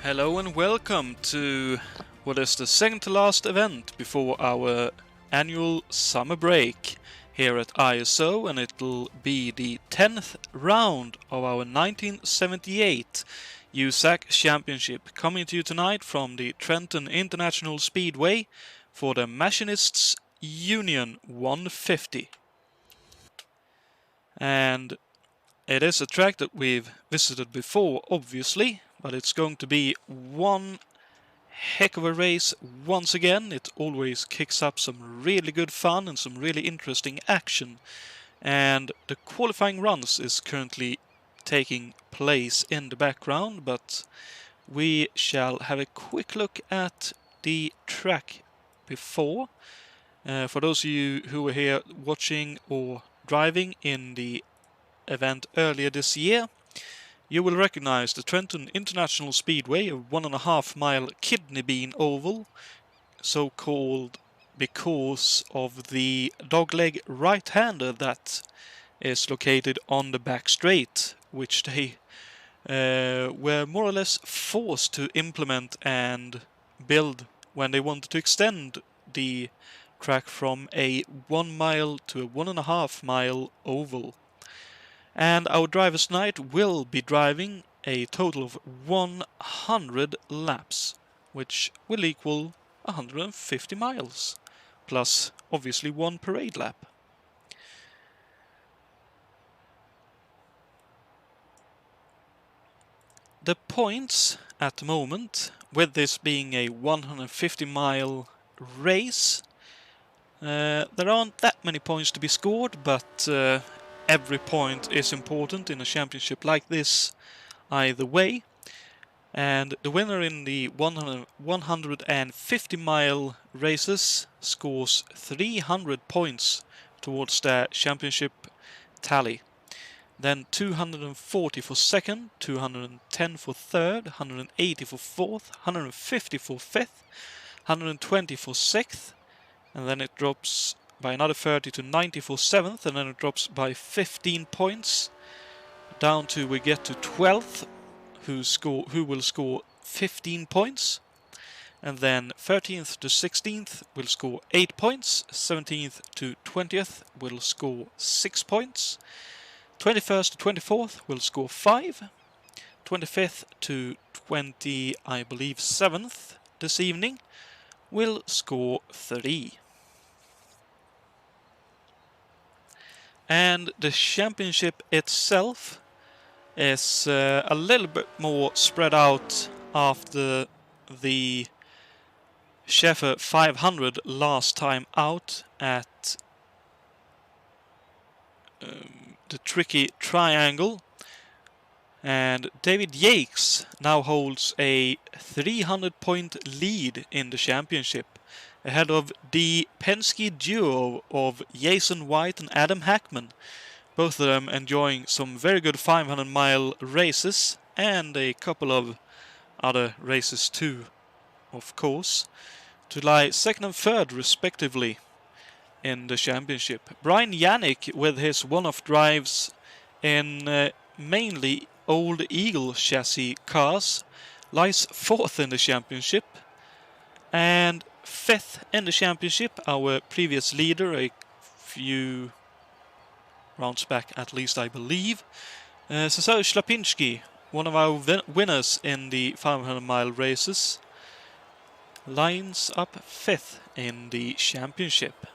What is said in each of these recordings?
Hello and welcome to what is the second to last event before our annual summer break here at ISO, and it'll be the 10th round of our 1978 USAC Championship, coming to you tonight from the Trenton International Speedway for the Machinists Union 150. And it is a track that we've visited before, obviously, but it's going to be one heck of a race once again. It always kicks up some really good fun and some really interesting action. And the qualifying runs is currently taking place in the background, but we shall have a quick look at the track before. For those of you who were here watching or driving in the event earlier this year, you will recognize the Trenton International Speedway, a 1.5 mile kidney bean oval, so called because of the dogleg right-hander that is located on the back straight, which they were more or less forced to implement and build when they wanted to extend the track from a 1 mile to a 1.5 mile oval. And our drivers tonight will be driving a total of 100 laps, which will equal 150 miles, plus obviously one parade lap. The points at the moment, with this being a 150-mile race, there aren't that many points to be scored, but every point is important in a championship like this either way. And the winner in the 150-mile races scores 300 points towards their championship tally. Then 240 for second, 210 for third, 180 for fourth, 150 for fifth, 120 for sixth, and then it drops by another 30 to 90 for 7th, and then it drops by 15 points down to we get to 12th, who will score 15 points, and then 13th to 16th will score 8 points, 17th to 20th will score 6 points, 21st to 24th will score 5, 25th to 7th this evening will score 3. And the championship itself is a little bit more spread out after the Sheffer 500 last time out at the tricky triangle. And David Yates now holds a 300-point lead in the championship, ahead of the Penske duo of Jason White and Adam Hackman, both of them enjoying some very good 500-mile races and a couple of other races too, of course, to lie second and third respectively in the championship. Brian Yannick, with his one-off drives in mainly Old Eagle chassis cars, lies fourth in the championship, and fifth in the championship, our previous leader, a few rounds back at least I believe, Cesar Shlapinski, one of our winners in the 500-mile races, lines up fifth in the championship.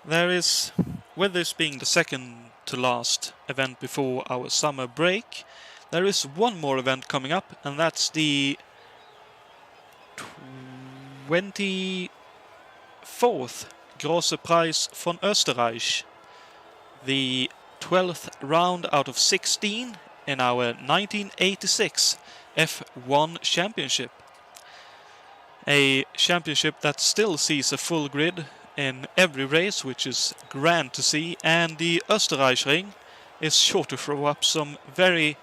There is, with this being the second to last event before our summer break, there is one more event coming up, and that's the 24th Große Preis von Österreich, the 12th round out of 16 in our 1986 F1 Championship. A championship that still sees a full grid in every race, which is grand to see, and the Österreichring is sure to throw up some very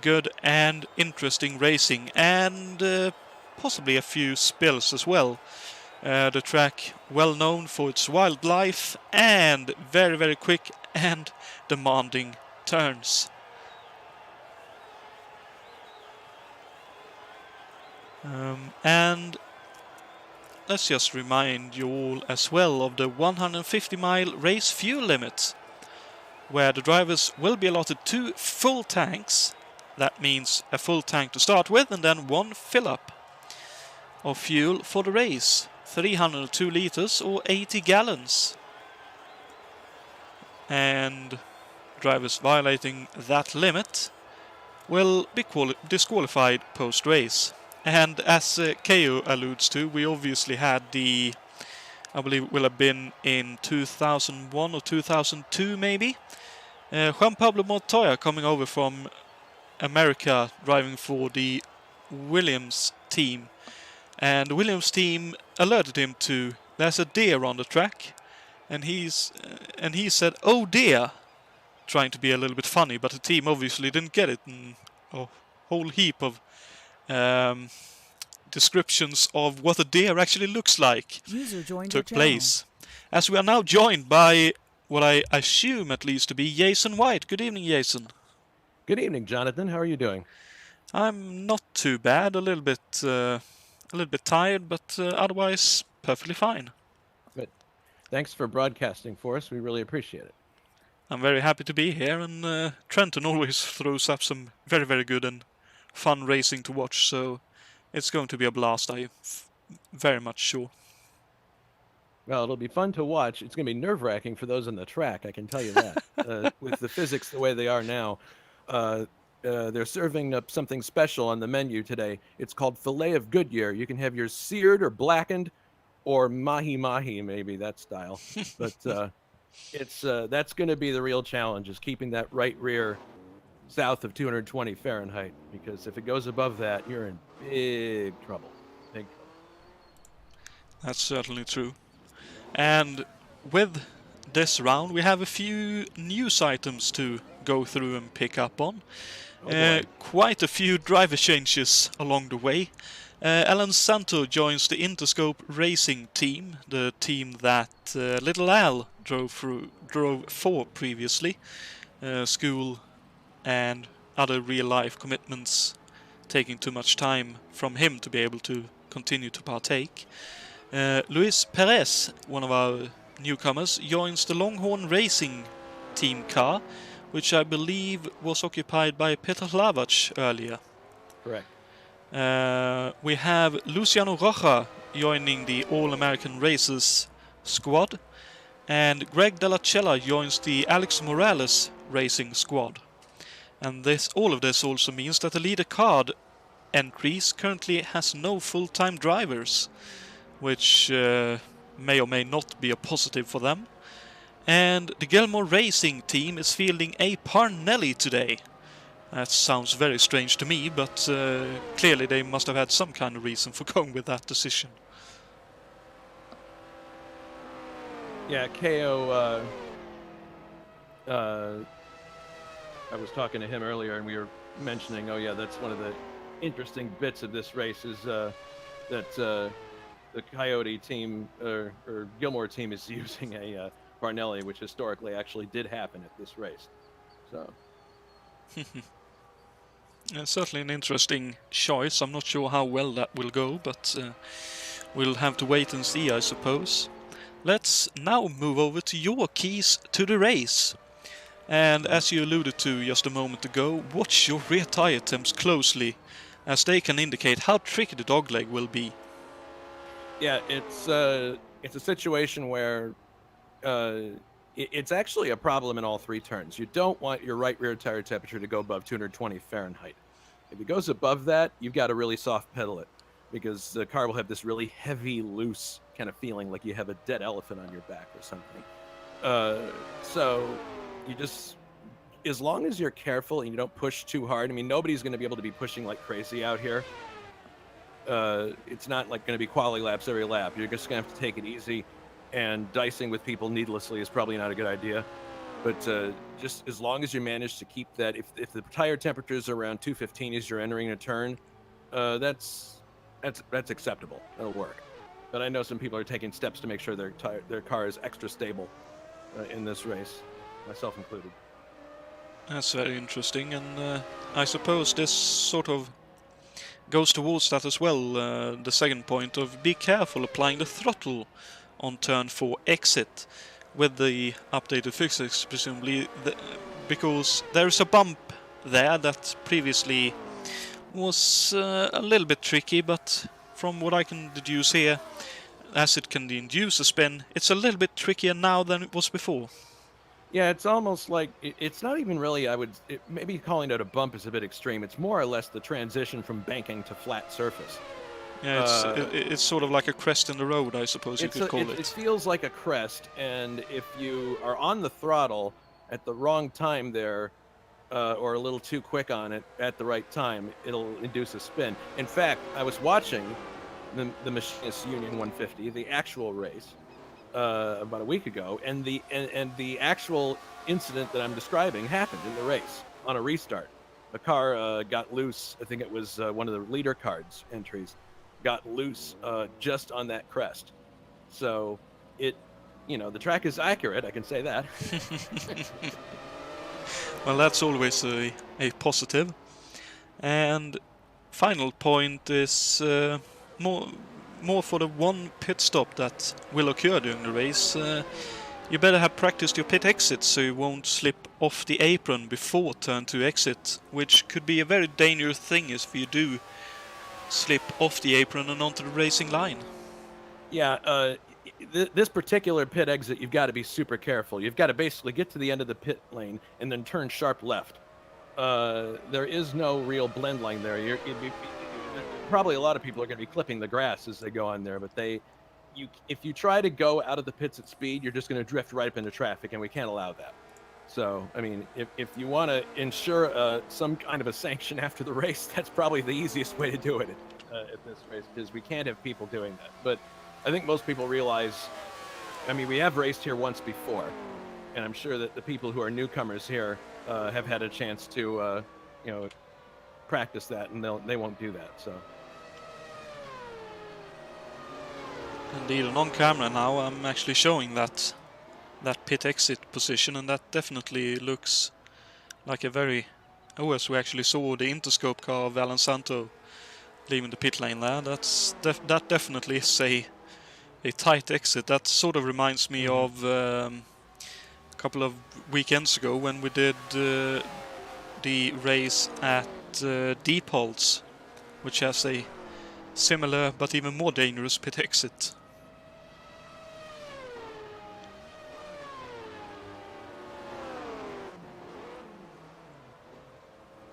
good and interesting racing, and possibly a few spills as well. The track well known for its wildlife and very quick and demanding turns. And let's just remind you all as well of the 150-mile race fuel limit, where the drivers will be allotted 2 full tanks. That means a full tank to start with and then 1 fill-up of fuel for the race. 302 liters or 80 gallons. And drivers violating that limit will be disqualified post-race. And as KO alludes to, we obviously had I believe it will have been in 2001 or 2002 maybe, Juan Pablo Montoya coming over from America driving for the Williams team. And the Williams team alerted him to there's a deer on the track, and he said, "Oh dear," trying to be a little bit funny, but the team obviously didn't get it, and a whole heap of descriptions of what a deer actually looks like took place. As we are now joined by what I assume at least to be Jason White. Good evening, Jason. Good evening, Jonathan. How are you doing? I'm not too bad. A little bit tired, but otherwise perfectly fine. Good. Thanks for broadcasting for us. We really appreciate it. I'm very happy to be here, and Trenton always throws up some very, very good and fun racing to watch, so it's going to be a blast, I'm very much sure. Well, it'll be fun to watch. It's going to be nerve-wracking for those on the track, I can tell you that. With the physics the way they are now, they're serving up something special on the menu today. It's called Filet of Goodyear. You can have yours seared or blackened or mahi-mahi, maybe, that style. But that's going to be the real challenge, is keeping that right rear south of 220 Fahrenheit, because if it goes above that, you're in big trouble. Big trouble. That's certainly true. And with this round, we have a few news items to go through and pick up on. Quite a few driver changes along the way. Alan Santo joins the Interscope Racing team, the team that Little Al drove for previously. School and other real-life commitments taking too much time from him to be able to continue to partake. Luis Perez, one of our newcomers, joins the Longhorn Racing team car, which I believe was occupied by Peter Hlavac earlier. Correct. We have Luciano Rocha joining the All-American Races squad, and Greg Della Cella joins the Alex Morales Racing squad. And all of this also means that the leader card entries currently has no full-time drivers, which may or may not be a positive for them. And the Gilmore Racing team is fielding a Parnelli today. That sounds very strange to me, but clearly they must have had some kind of reason for going with that decision. Yeah, KO, I was talking to him earlier, and we were mentioning, oh yeah, that's one of the interesting bits of this race is that the Coyote team, or Gilmore team, is using a Parnelli, which historically actually did happen at this race. So. Certainly an interesting choice. I'm not sure how well that will go, but we'll have to wait and see, I suppose. Let's now move over to your keys to the race. And as you alluded to just a moment ago, watch your rear tire temps closely, as they can indicate how tricky the dogleg will be. Yeah, it's a situation where it's actually a problem in all 3 turns. You don't want your right rear tire temperature to go above 220 Fahrenheit. If it goes above that, you've got to really soft pedal it, because the car will have this really heavy, loose kind of feeling like you have a dead elephant on your back or something. So you just, as long as you're careful and you don't push too hard, I mean, nobody's going to be able to be pushing like crazy out here. It's not like going to be quality laps every lap. You're just going to have to take it easy, and dicing with people needlessly is probably not a good idea. But just as long as you manage to keep that, if the tire temperature is around 215 as you're entering a turn, that's acceptable. That'll work. But I know some people are taking steps to make sure their car is extra stable in this race, myself included. That's very interesting, and I suppose this sort of goes towards that as well, the second point of be careful applying the throttle on turn 4 exit with the updated physics, presumably, because there is a bump there that previously was a little bit tricky, but from what I can deduce here, as it can induce a spin, it's a little bit trickier now than it was before. Yeah, it's almost like it's not even really. Maybe calling it a bump is a bit extreme. It's more or less the transition from banking to flat surface. Yeah, it's sort of like a crest in the road, I suppose you could call it. It feels like a crest, and if you are on the throttle at the wrong time there, or a little too quick on it at the right time, it'll induce a spin. In fact, I was watching the Machinist Union 150, the actual race, about a week ago, and the actual incident that I'm describing happened in the race on a restart. The car got loose. I think it was one of the leader cards entries got loose just on that crest. So the track is accurate. I can say that. Well, that's always a positive. And final point is more for the one pit stop that will occur during the race. You better have practiced your pit exit so you won't slip off the apron before turn 2 exit, which could be a very dangerous thing if you do slip off the apron and onto the racing line. Yeah, this particular pit exit, you've got to be super careful. You've got to basically get to the end of the pit lane and then turn sharp left. There is no real blend line there. Probably a lot of people are going to be clipping the grass as they go on there, but if you try to go out of the pits at speed, you're just going to drift right up into traffic, and we can't allow that. So, I mean, if you want to ensure some kind of a sanction after the race, that's probably the easiest way to do it at this race, because we can't have people doing that. But I think most people realize, I mean, we have raced here once before, and I'm sure that the people who are newcomers here have had a chance to, practice that, and they won't do that. So. Indeed, and on camera now I'm actually showing that pit exit position, and that definitely looks like a very... Oh, as we actually saw the Interscope car of Alan Santo leaving the pit lane there. That definitely is a tight exit. That sort of reminds me of a couple of weekends ago when we did the race at Deepholz, which has a similar but even more dangerous pit exit.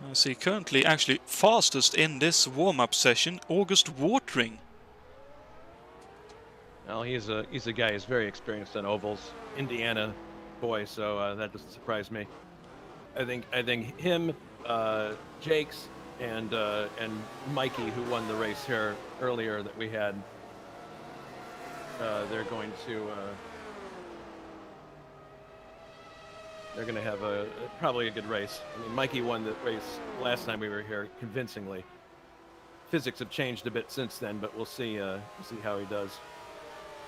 I see currently actually fastest in this warm-up session, August Watering. Well, he's a guy who's very experienced on ovals, Indiana boy, so that doesn't surprise me. I think him, Jakes, and Mikey, who won the race here earlier that we had, they're going to have probably a good race. I mean, Mikey won the race last time we were here convincingly. Physics have changed a bit since then, but we'll see how he does.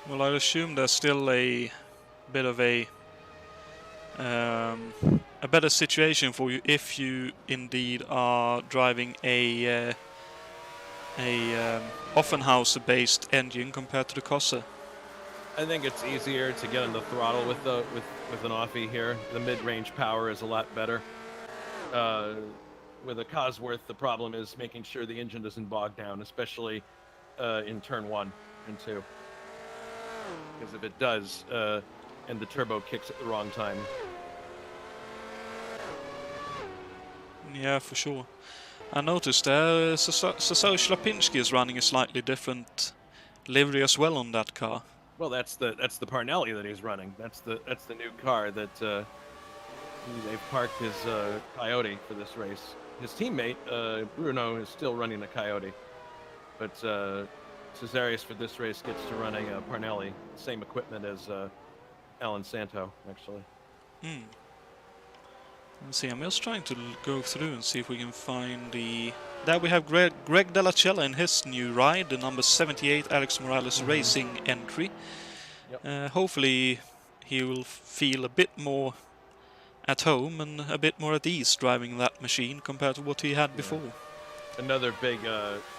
Well, I assume there's still a bit of a better situation for you if you indeed are driving a Offenhauser-based engine compared to the Corsa. I think it's easier to get on the throttle with an Offie here. The mid-range power is a lot better. With a Cosworth, the problem is making sure the engine doesn't bog down, especially in turn 1 and 2. Because if it does, and the turbo kicks at the wrong time. Yeah, for sure. I noticed there Cesare Slapinski is running a slightly different livery as well on that car. Well, that's the Parnelli that he's running. That's the new car that they've parked his Coyote for this race. His teammate Bruno is still running a Coyote, but Cesarius for this race gets to run a Parnelli, same equipment as Alan Santo, actually. Let's see, I'm just trying to go through and see if we can find the... There we have Greg Della Cella in his new ride, the number 78 Alex Morales Racing entry. Yep. Hopefully he will feel a bit more at home and a bit more at ease driving that machine compared to what he had before. Another big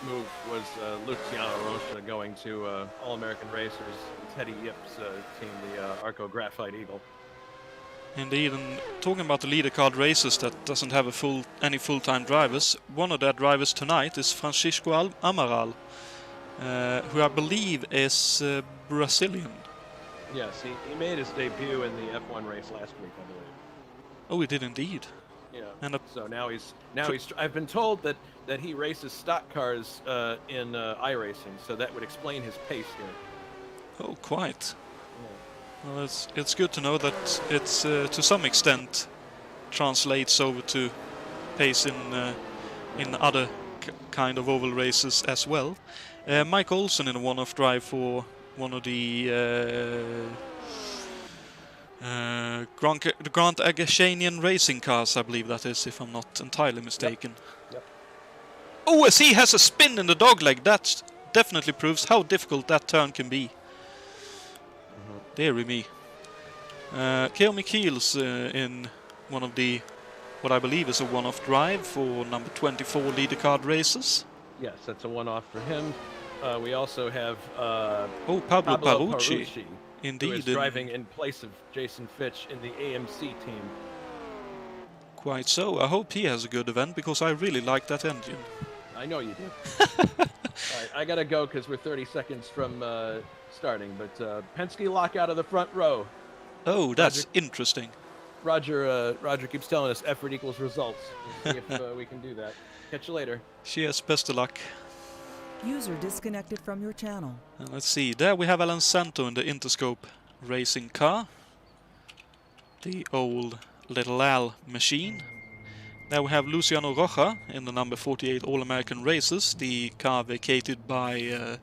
move was Luciano Rocha going to All-American Racers, Teddy Yip's team, the Arco Graphite Eagle. Indeed, and talking about the leader card races that doesn't have any full-time drivers, one of their drivers tonight is Francisco Amaral, who I believe is Brazilian. Yes, he made his debut in the F1 race last week, I believe. Oh, he did indeed. Yeah. And so now he's I've been told that he races stock cars in iRacing, so that would explain his pace here. Oh, quite. Well, it's good to know that it's to some extent translates over to pace in other kind of oval races as well. Mike Olsen in a one-off drive for one of the Grand Agashanian racing cars, I believe that is, if I'm not entirely mistaken. Yep. Oh, as he has a spin in the dogleg, that definitely proves how difficult that turn can be. Deary me. Keomi Keels in one of the, what I believe is a one-off drive for number 24 leader card races. Yes, that's a one-off for him. We also have Pablo Parucci. Indeed. Who is driving in place of Jason Fitch in the AMC team. Quite so. I hope he has a good event, because I really like that engine. I know you do. Alright, I gotta go because we're 30 seconds from starting, but Penske lock out of the front row. Oh, that's interesting. Roger keeps telling us effort equals results. We'll see if we can do that. Catch you later. Cheers, best of luck. User disconnected from your channel. And let's see, there we have Alan Santo in the Interscope racing car. The old Little Al machine. There we have Luciano Rocha in the number 48 All-American Races, the car vacated by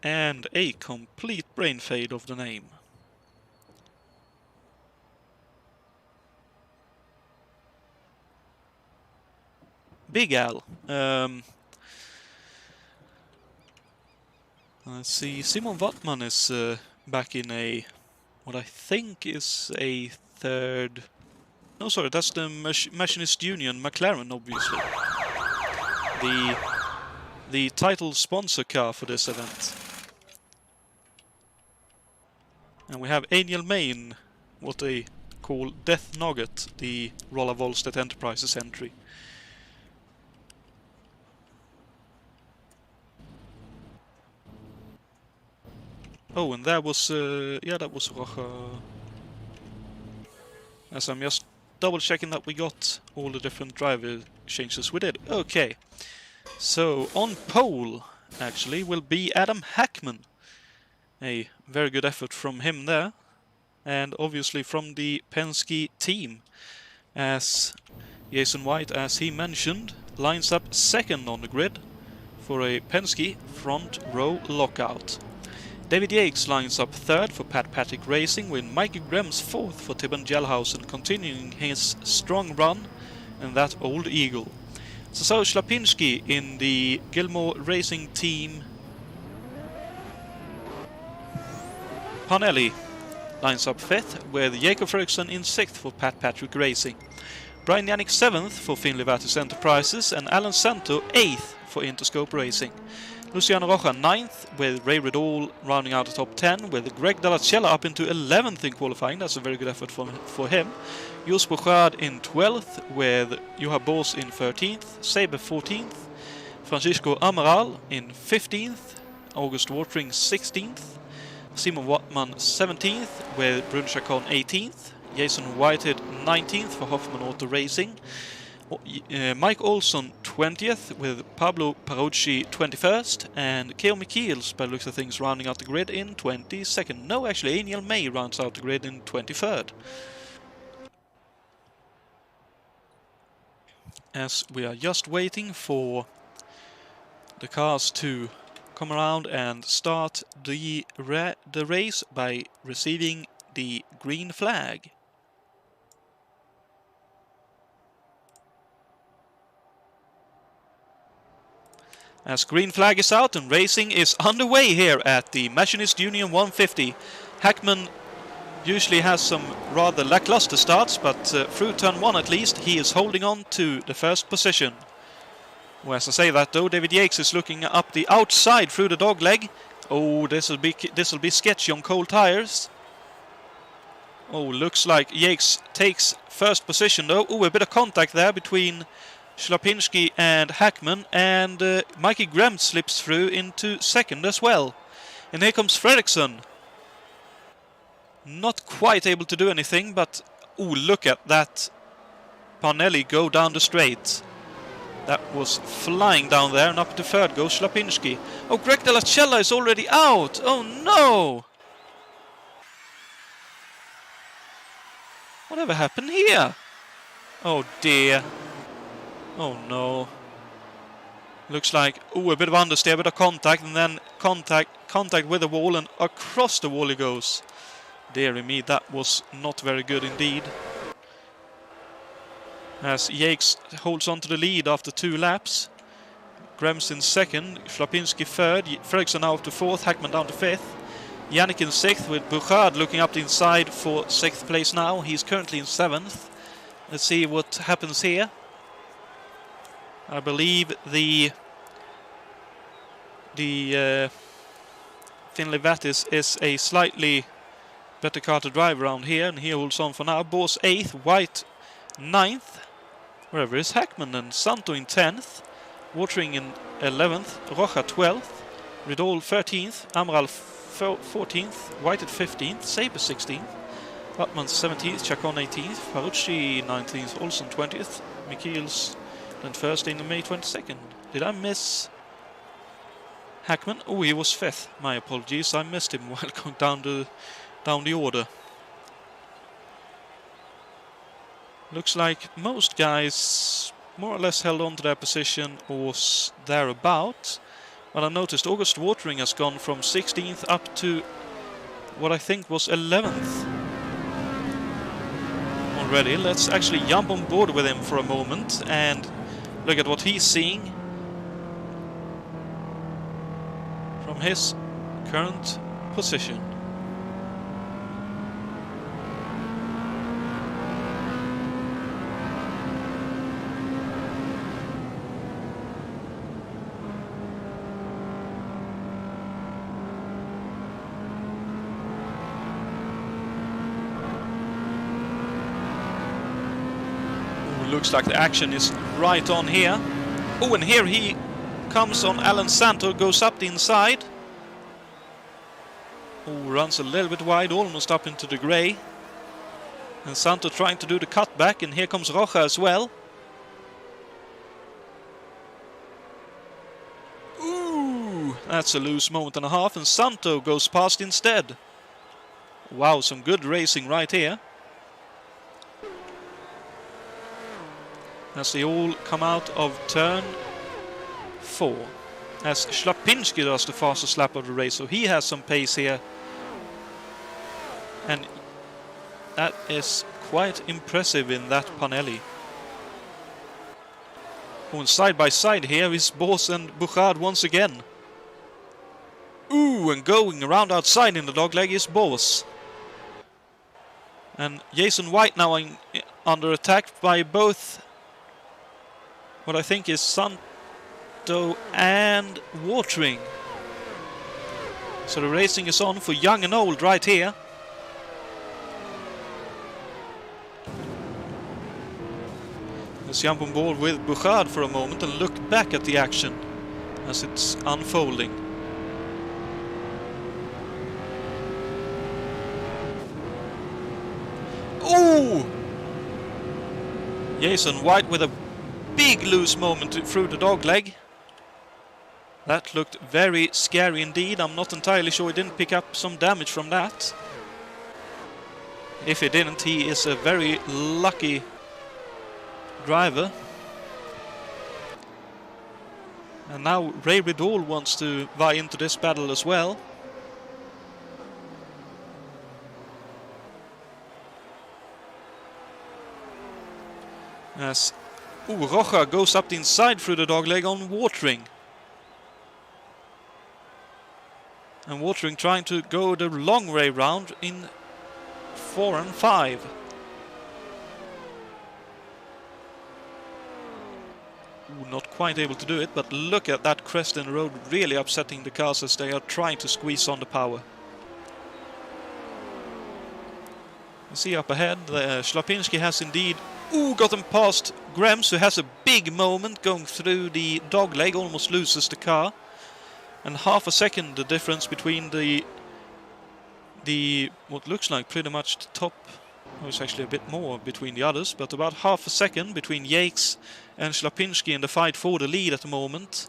and a complete brain fade of the name. Big Al. Let's see, Simon Wattman is back in a, what I think is a third... No, sorry, that's the Machinist Union McLaren, obviously. The title sponsor car for this event. And we have Angel May in what they call Death Nugget, the Rolla Volstedt Enterprises entry. Oh, and that was, yeah, that was Rocha. As I'm just double checking that we got all the different driver changes we did. Okay, so on pole actually will be Adam Hackman. A very good effort from him there, and obviously from the Penske team, as Jason White, as he mentioned, lines up second on the grid for a Penske front row lockout. David Yates lines up third for Pat Patrick Racing, with Mikey Grems fourth for Tibben Gelhausen, continuing his strong run in that old Eagle. Cesar Slapinski in the Gilmore Racing team. Panelli lines up fifth, with Jacob Ferguson in sixth for Pat Patrick Racing. Brian Yannick seventh for Finley Vatis Enterprises, and Alan Santo eighth for Interscope Racing. Luciano Rocha 9th, with Ray Riddall rounding out the top 10, with Greg Dallacella up into 11th in qualifying. That's a very good effort for him. Jos Bouchard in 12th, with Juha Bors in 13th, Saber 14th, Francisco Amaral in 15th, August Watering 16th, Simon Wattman 17th, with Brun Chacon 18th, Jason Whitehead 19th for Hoffman Auto Racing, Mike Olson 20th, with Pablo Parucci 21st, and Keomi Keels, by the looks of things, rounding out the grid in 22nd. No, actually, Angel May rounds out the grid in 23rd. As we are just waiting for the cars to come around and start the race by receiving the green flag. As green flag is out and racing is underway here at the Machinist Union 150. Hackman usually has some rather lackluster starts, but through turn 1 at least he is holding on to the first position. Well, as I say that though, David Yates is looking up the outside through the dogleg. Oh, this will be sketchy on cold tires. Oh, looks like Yates takes first position though. Oh, a bit of contact there between Schlapinski and Hackman, and Mikey Grem slips through into second as well. And here comes Fredriksson. Not quite able to do anything, but oh, look at that Parnelli go down the straight. That was flying down there, and up to third goes Schlapinski. Oh, Greg de la Cella is already out. Oh no! Whatever happened here? Oh dear. Oh no. Looks like, oh, a bit of understeer, a bit of contact, and then contact with the wall, and across the wall he goes. Dear me, that was not very good indeed. As Yates holds on to the lead after 2 laps. Grem's in second, Schlapinski third, Fredriksson out to fourth, Hackman down to fifth. Yannick in sixth, with Bouchard looking up the inside for sixth place now. He's currently in seventh. Let's see what happens here. I believe the Finlay Vattis is a slightly better car to drive around here, and he holds on for now. Bors 8th, White 9th. Wherever is Hackman, and Santo in 10th. Watering in 11th, Rocha 12th, Ridol 13th, Amaral 14th, White at 15th, Saber 16th, Batman 17th, Chacon 18th, Farucci 19th, Olsen 20th, Michiels then first in May 22nd. Did I miss Hackman? Oh, he was 5th. My apologies, I missed him while going down the order. Looks like most guys more or less held on to their position or thereabout. But I noticed August Watering has gone from 16th up to what I think was 11th already. Let's actually jump on board with him for a moment and look at what he's seeing from his current position. Looks like the action is right on here. Oh, and here he comes on Alan Santo, goes up the inside. Oh, runs a little bit wide, almost up into the grey. And Santo trying to do the cutback, and here comes Rocha as well. Ooh, that's a loose moment and a half, and Santo goes past instead. Wow, some good racing right here. As they all come out of turn 4. As Schlapinski does the fastest lap of the race, so he has some pace here. And that is quite impressive in that Parnelli. On side by side here is Bors and Bouchard once again. Ooh, and going around outside in the dogleg is Bors. And Jason White now under attack by both what I think is Santo and Watering. So the racing is on for young and old right here. Let's jump on board with Bouchard for a moment and look back at the action as it's unfolding. Ooh! Jason White with a big loose moment through the dogleg. That looked very scary indeed. I'm not entirely sure he didn't pick up some damage from that. If he didn't, he is a very lucky driver. And now Ray Ridol wants to vie into this battle as well. As Rocha goes up the inside through the dogleg on Watering. And Watering trying to go the long way round in 4 and 5. Ooh, not quite able to do it, but look at that crest in the road, really upsetting the cars as they are trying to squeeze on the power. You see up ahead, Schlapinski has indeed gotten past Grems, who has a big moment going through the dogleg, almost loses the car. And half a second the difference between the what looks like pretty much the top. Oh, it's actually a bit more between the others, but about half a second between Yates and Schlapinski in the fight for the lead at the moment.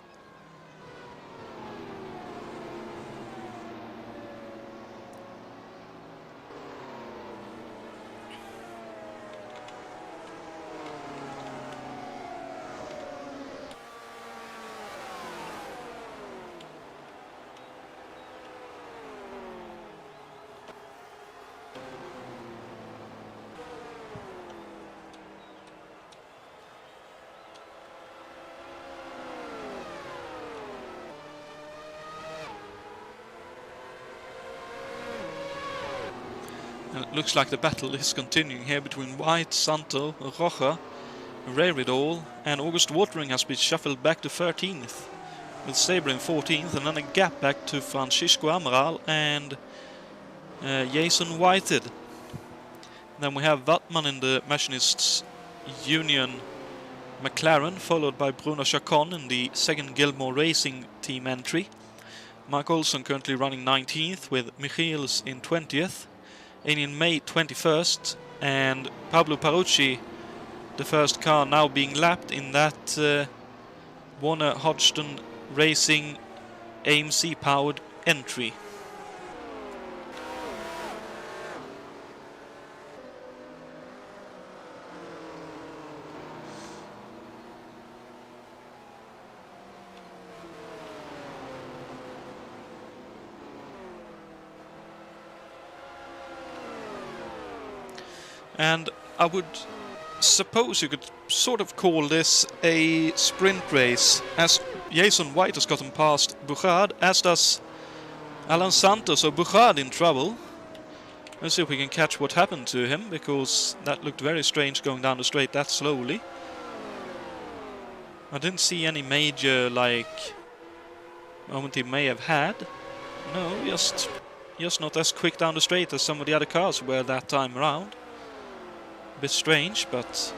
And it looks like the battle is continuing here between White, Santo, Rocha, Reridol, and August Watering has been shuffled back to 13th, with Sabre in 14th, and then a gap back to Francisco Amaral and Jason Whited. Then we have Wattman in the Machinists Union McLaren, followed by Bruno Chacon in the second Gilmore Racing team entry. Mark Olson currently running 19th, with Michiels in 20th. In May 21st, and Pablo Parucci, the first car now being lapped in that Warner Hodgson Racing AMC powered entry. And I would suppose you could sort of call this a sprint race, as Jason White has gotten past Bouchard, as does Alan Santos. So Bouchard in trouble. Let's see if we can catch what happened to him, because that looked very strange going down the straight that slowly. I didn't see any major, moment he may have had. No, just not as quick down the straight as some of the other cars were that time around. A bit strange, but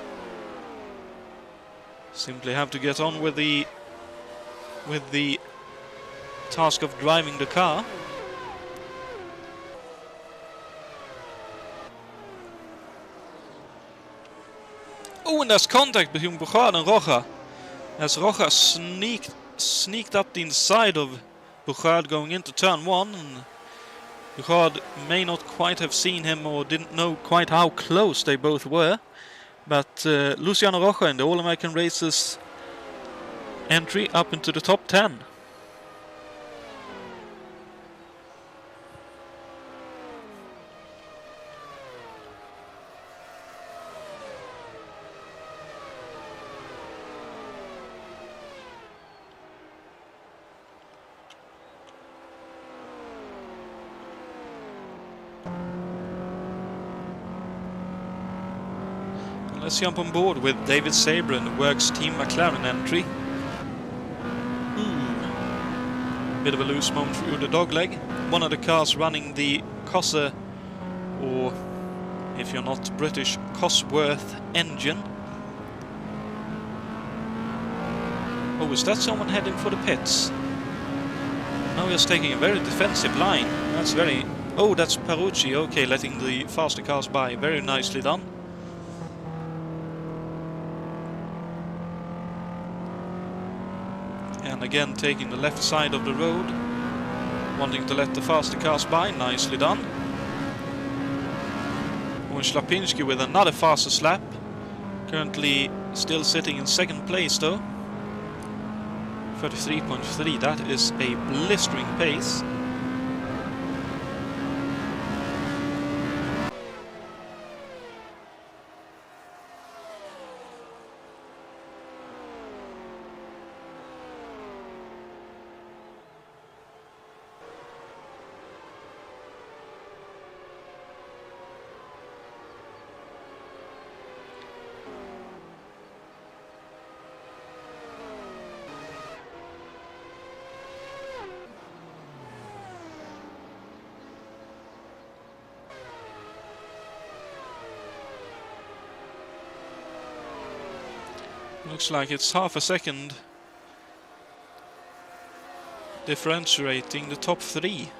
simply have to get on with the task of driving the car. Oh, and there's contact between Bouchard and Rocha, as Rocha sneaked up the inside of Bouchard going into turn 1, and Bouchard may not quite have seen him or didn't know quite how close they both were. But Luciano Rocha in the All-American Races entry up into the top 10. Let's jump on board with David Sabre in the Works Team McLaren entry. Bit of a loose moment through the dogleg. One of the cars running the Cosser, or if you're not British, Cosworth engine. Oh, is that someone heading for the pits? Now he's taking a very defensive line. That's very... Oh, that's Parucci. Okay, letting the faster cars by. Very nicely done. And again taking the left side of the road, wanting to let the faster cars by. Nicely done. And Schlapinski with another faster slap, currently still sitting in second place though. 33.3, that is a blistering pace. Looks like it's half a second differentiating the top three.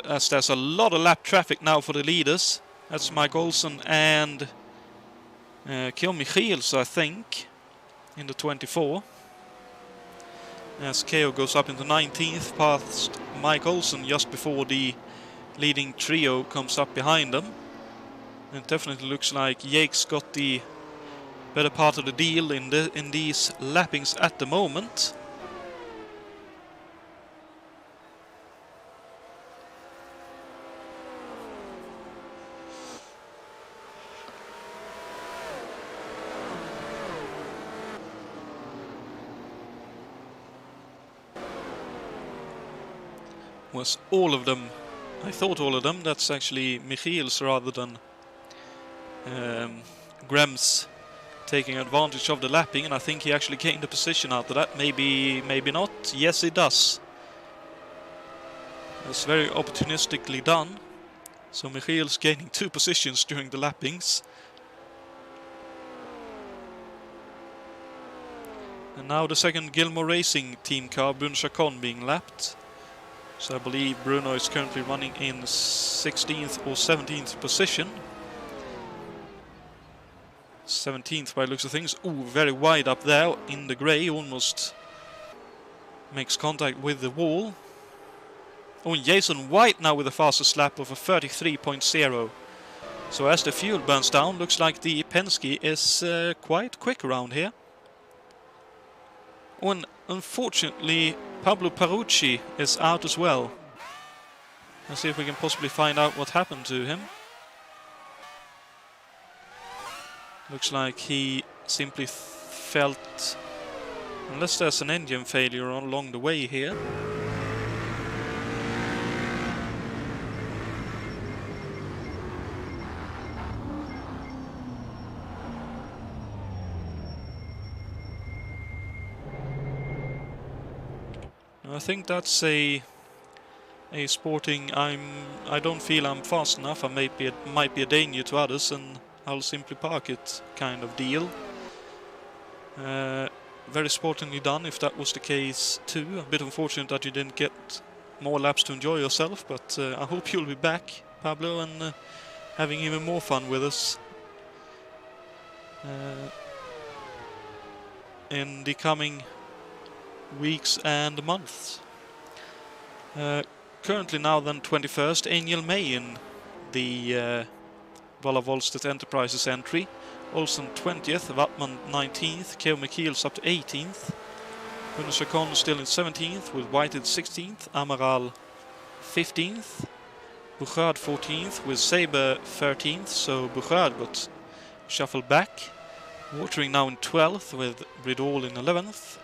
As there's a lot of lap traffic now for the leaders. That's Mike Olsen and Kjell Michiels, I think, in the 24. As KO goes up into 19th, past Mike Olsen just before the leading trio comes up behind them. And it definitely looks like Jake's got the better part of the deal in these lappings at the moment. Was all of them, I thought all of them, that's actually Michiels rather than Grems taking advantage of the lapping, and I think he actually gained a position out of that. Maybe not. Yes, he does. It's very opportunistically done. So Michiels gaining 2 positions during the lappings. And now the second Gilmore Racing team car, Brun Chacon, being lapped. So I believe Bruno is currently running in 16th or 17th position. 17th by the looks of things. Ooh, very wide up there in the grey, almost makes contact with the wall. Oh, and Jason White now with a fastest lap of a 33.0. So as the fuel burns down, looks like the Penske is quite quick around here. Oh, and unfortunately Pablo Parucci is out as well. Let's see if we can possibly find out what happened to him. Looks like he simply felt, unless there's an engine failure along the way here. I think that's a sporting, I don't feel I'm fast enough, I might be a danger to others and I'll simply park it kind of deal. Very sportingly done if that was the case too. A bit unfortunate that you didn't get more laps to enjoy yourself, but I hope you'll be back, Pablo, and having even more fun with us in the coming weeks and months. Currently now then 21st, Angel May in the Valla Volstedt Enterprises entry. Olsen 20th, Wattman 19th, Keo Michiels up to 18th. Bruno Chacon still in 17th with Whitehead 16th, Amaral 15th, Bouchard 14th with Saber 13th, so Bouchard got shuffled back. Watering now in 12th with Bridol in 11th.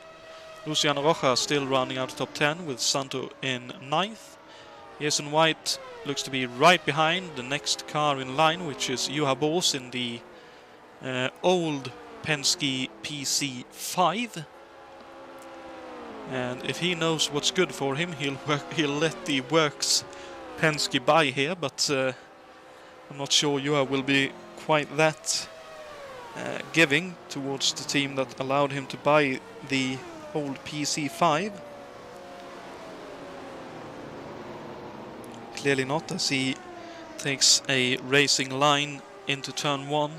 Luciano Roja still rounding out the top 10 with Santo in 9th. Jason White looks to be right behind the next car in line, which is Juha Boos in the old Penske PC5. And if he knows what's good for him, he'll let the works Penske by here, but I'm not sure Juha will be quite that giving towards the team that allowed him to buy the old PC5. Clearly not, as he takes a racing line into turn 1.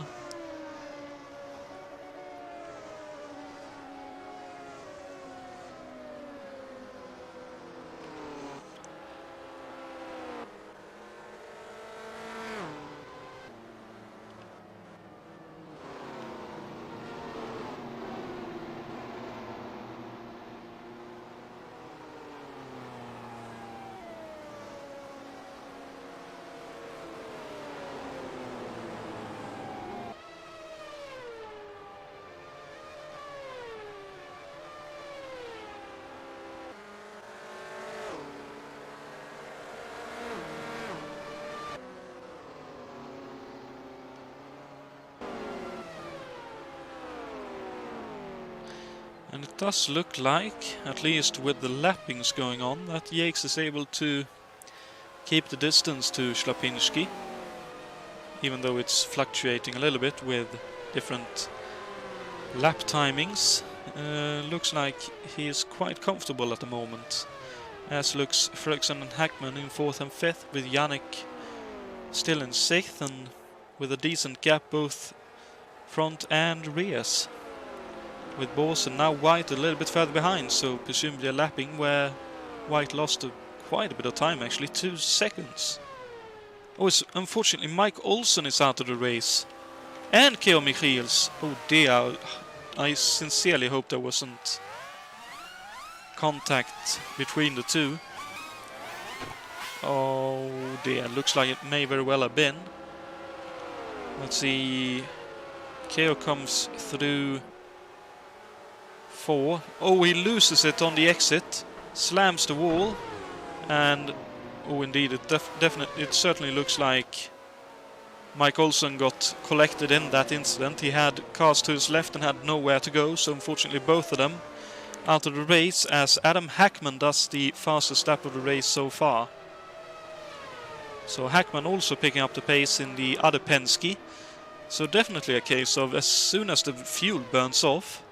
And it does look like, at least with the lappings going on, that Yates is able to keep the distance to Schlapinski, even though it's fluctuating a little bit with different lap timings. Looks like he is quite comfortable at the moment. As looks Fröksen and Hackman in 4th and 5th, with Yannick still in 6th and with a decent gap both front and rears. With Bors and now White a little bit further behind, so presumably a lapping where White lost quite a bit of time actually, 2 seconds. Oh, it's unfortunately Mike Olsen is out of the race. And Keo Michiels. Oh dear, I sincerely hope there wasn't contact between the two. Oh dear, looks like it may very well have been. Let's see. Keo comes through 4. Oh, he loses it on the exit, slams the wall, and oh, indeed, it certainly looks like Mike Olsen got collected in that incident. He had cars to his left and had nowhere to go, so unfortunately both of them out of the race, as Adam Hackman does the fastest lap of the race so far. So Hackman also picking up the pace in the other Penske. So definitely a case of as soon as the fuel burns off,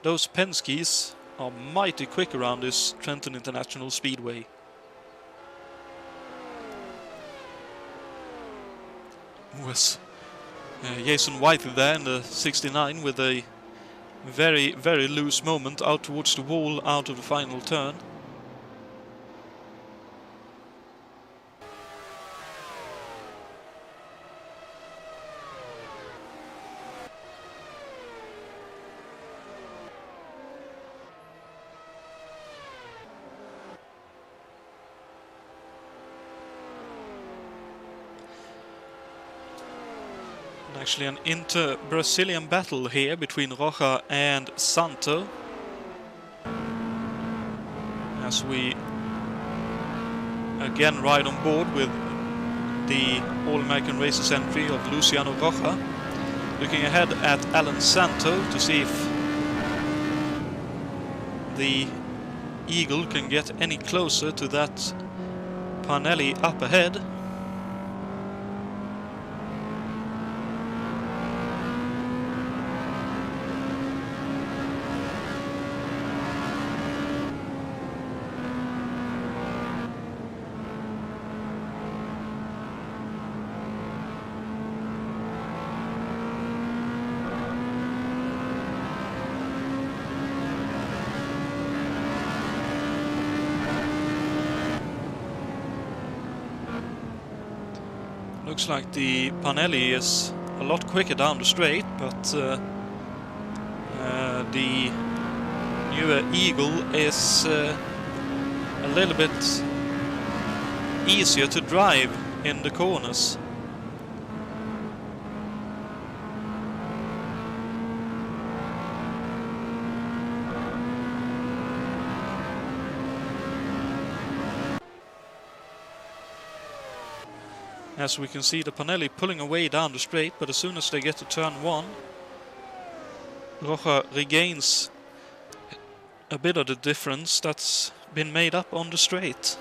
those Penskes are mighty quick around this Trenton International Speedway. Was Jason White there in the 69 with a very, very loose moment out towards the wall out of the final turn. Actually an inter-Brazilian battle here between Rocha and Santo, as we again ride on board with the All-American Races entry of Luciano Rocha, looking ahead at Alan Santo to see if the Eagle can get any closer to that Parnelli up ahead. Looks like the Parnelli is a lot quicker down the straight, but the newer Eagle is a little bit easier to drive in the corners. As we can see the Parnelli pulling away down the straight, but as soon as they get to turn 1, Rocha regains a bit of the difference that's been made up on the straight.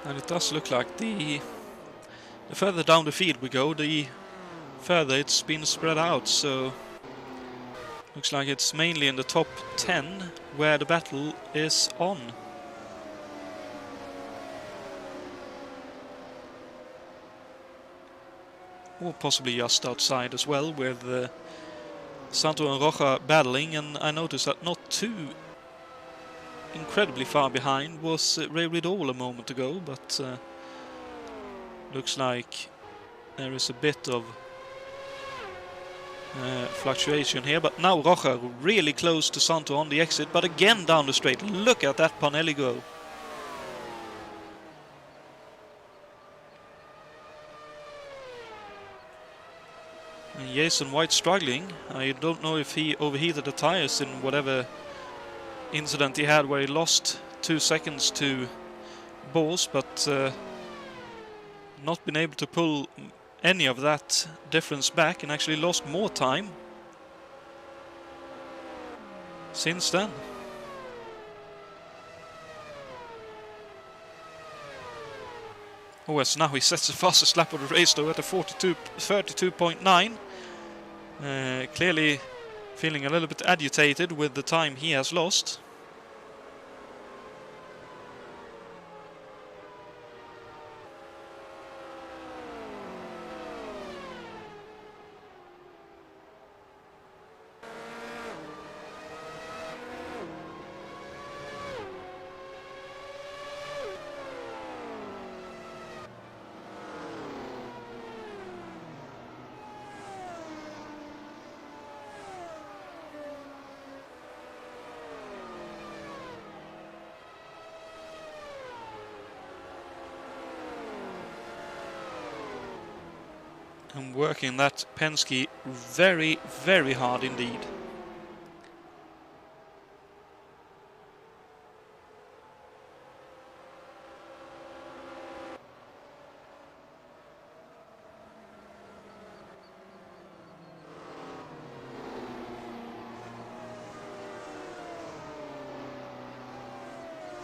And it does look like the further down the field we go, the further it's been spread out, so looks like it's mainly in the top 10 where the battle is on. Or possibly just outside as well, with Santo and Rocha battling, and I noticed that not too incredibly far behind was Ray Ridall a moment ago, but looks like there is a bit of fluctuation here, but now Rocha really close to Santo on the exit, but again down the straight. Look at that Parnelli go. And Jason White struggling. I don't know if he overheated the tires in whatever incident he had where he lost 2 seconds to Bors, but not been able to pull any of that difference back, and actually lost more time since then. Oh, as now he sets the fastest lap of the race though at a 32.9. Clearly feeling a little bit agitated with the time he has lost. And working that Penske very, very hard indeed.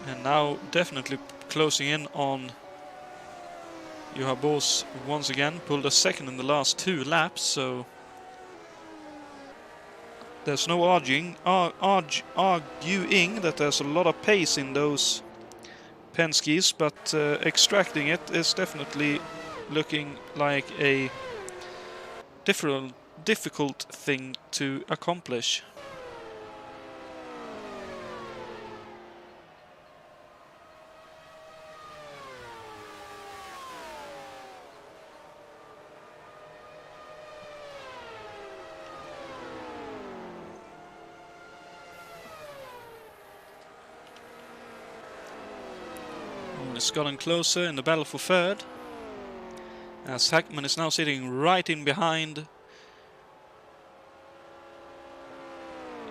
And now definitely closing in on Juha Boos once again, pulled a second in the last 2 laps, so there's no arguing that there's a lot of pace in those Penskes, but extracting it is definitely looking like a difficult thing to accomplish. It's gotten closer in the battle for third, as Hackman is now sitting right in behind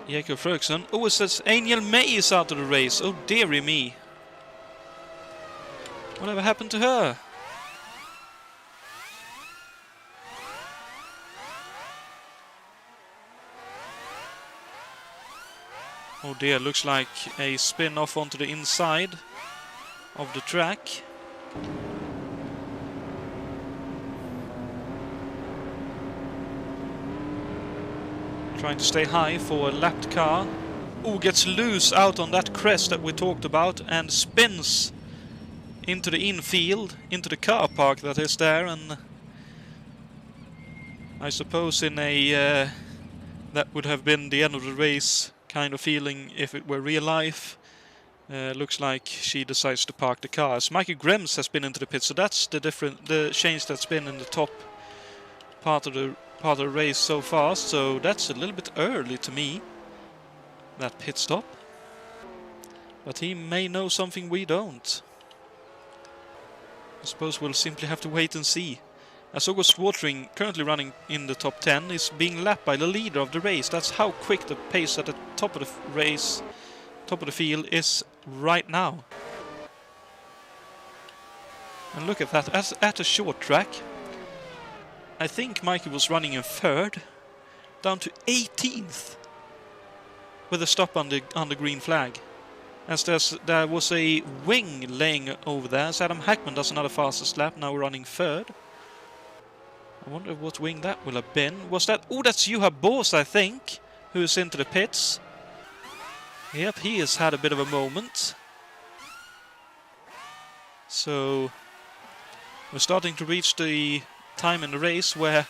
Jakob Fröksson. Oh, it says Angel May is out of the race. Oh, dearie me. Whatever happened to her? Oh dear, looks like a spin off onto the inside of the track. Trying to stay high for a lapped car. Oh, gets loose out on that crest that we talked about and spins into the infield, into the car park that is there, and I suppose in a that would have been the end of the race kind of feeling if it were real life. Looks like she decides to park the car. As Michael Grems has been into the pit, so that's the change that's been in the top part of the race so far. So that's a little bit early to me, that pit stop. But he may know something we don't. I suppose we'll simply have to wait and see. As August Watering, currently running in the top 10, is being lapped by the leader of the race. That's how quick the pace at the top of the race, top of the field is right now. And look at that, at a short track. I think Mikey was running in third, down to 18th with a stop on the green flag. As there was a wing laying over there, as Adam Hackman does another fastest lap, now running third. I wonder what wing that will have been. Was that... Oh, that's Juha Boos, I think, who's into the pits. Yep, he has had a bit of a moment. So we're starting to reach the time in the race where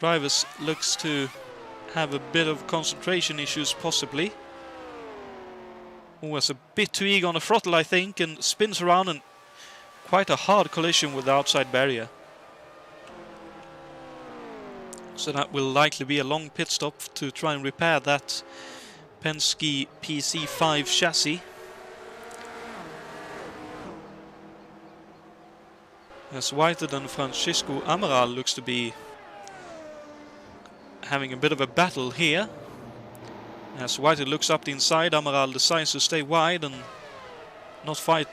drivers looks to have a bit of concentration issues possibly. Oh, was a bit too eager on the throttle, I think, and spins around, and quite a hard collision with the outside barrier. So that will likely be a long pit stop to try and repair that Penske PC5 chassis. As Whiter than Francisco Amaral looks to be having a bit of a battle here. As Whiter looks up the inside, Amaral decides to stay wide and not fight